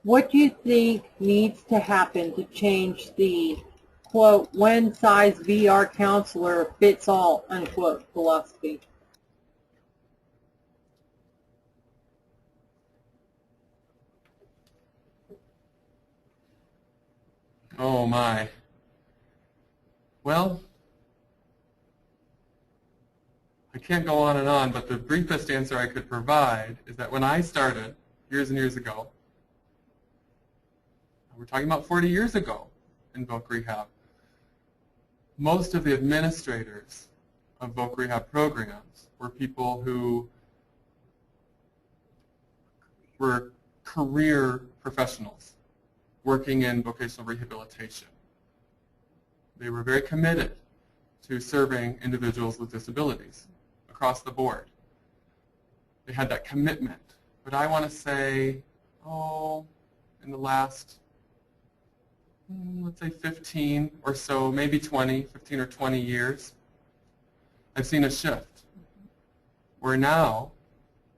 What do you think needs to happen to change the, quote, one-size VR counselor fits all, unquote, philosophy? Oh my. Well, I can't go on and on, but the briefest answer I could provide is that when I started years and years ago, we're talking about 40 years ago in voc rehab, most of the administrators of voc rehab programs were people who were career professionals working in vocational rehabilitation. They were very committed to serving individuals with disabilities across the board. They had that commitment. But I want to say, in the last, let's say 15 or so, maybe 15 or 20 years, I've seen a shift where now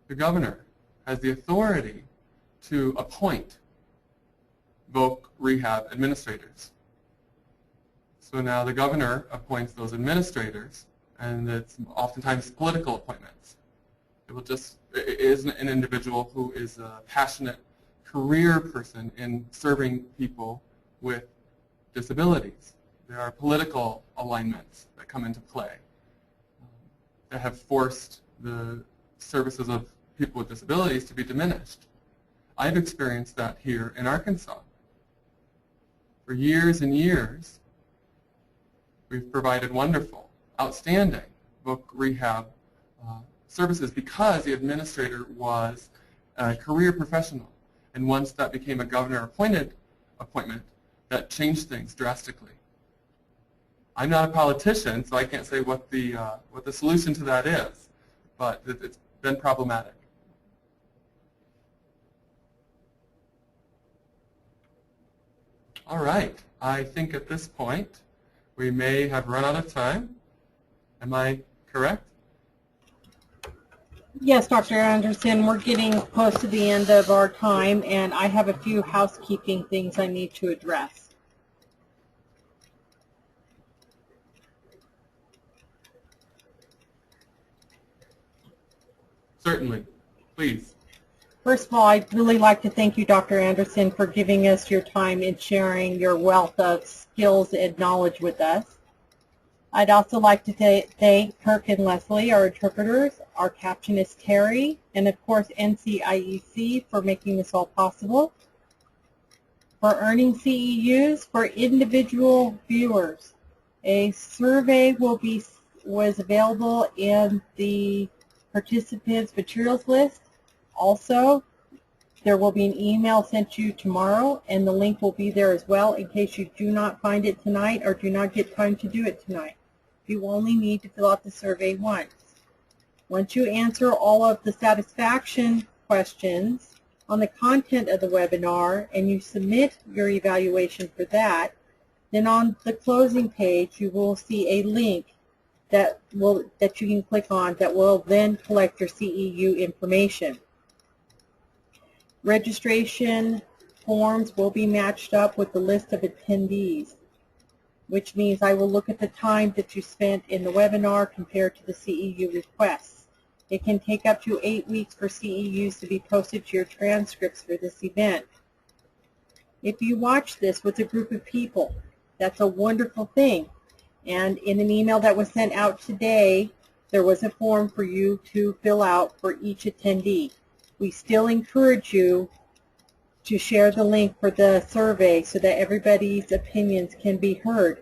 the governor has the authority to appoint voc rehab administrators. So now the governor appoints those administrators, and it's oftentimes political appointments. It is an individual who is a passionate career person in serving people with disabilities. There are political alignments that come into play that have forced the services of people with disabilities to be diminished. I've experienced that here in Arkansas. For years and years, we've provided wonderful, outstanding voc rehab services because the administrator was a career professional. And once that became a governor-appointed appointment, that changed things drastically. I'm not a politician, so I can't say what the solution to that is, but it's been problematic. All right. I think at this point we may have run out of time. Am I correct? Yes, Dr. Anderson, we're getting close to the end of our time, and I have a few housekeeping things I need to address. Certainly. Please. First of all, I'd really like to thank you, Dr. Anderson, for giving us your time and sharing your wealth of skills and knowledge with us. I'd also like to thank Kirk and Leslie, our interpreters, our captionist Terry, and of course NCIEC for making this all possible. For earning CEUs for individual viewers, a survey was available in the participants materials list. Also, there will be an email sent to you tomorrow, and the link will be there as well in case you do not find it tonight or do not get time to do it tonight. You only need to fill out the survey once. Once you answer all of the satisfaction questions on the content of the webinar and you submit your evaluation for that, then on the closing page you will see a link that you can click on that will then collect your CEU information. Registration forms will be matched up with the list of attendees, which means I will look at the time that you spent in the webinar compared to the CEU requests. It can take up to 8 weeks for CEUs to be posted to your transcripts for this event. If you watch this with a group of people, that's a wonderful thing. And in an email that was sent out today, there was a form for you to fill out for each attendee. We still encourage you to share the link for the survey so that everybody's opinions can be heard,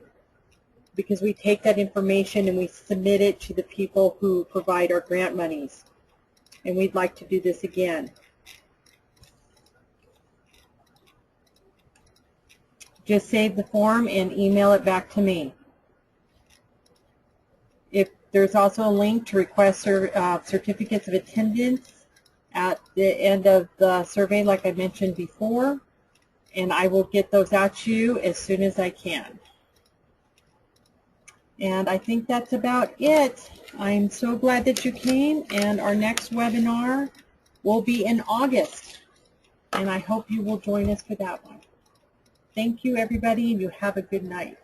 because we take that information and we submit it to the people who provide our grant monies. And we'd like to do this again. Just save the form and email it back to me. There's also a link to request certificates of attendance at the end of the survey, like I mentioned before, and I will get those out to you as soon as I can. And I think that's about it. I'm so glad that you came, and our next webinar will be in August, and I hope you will join us for that one. Thank you, everybody, and you have a good night.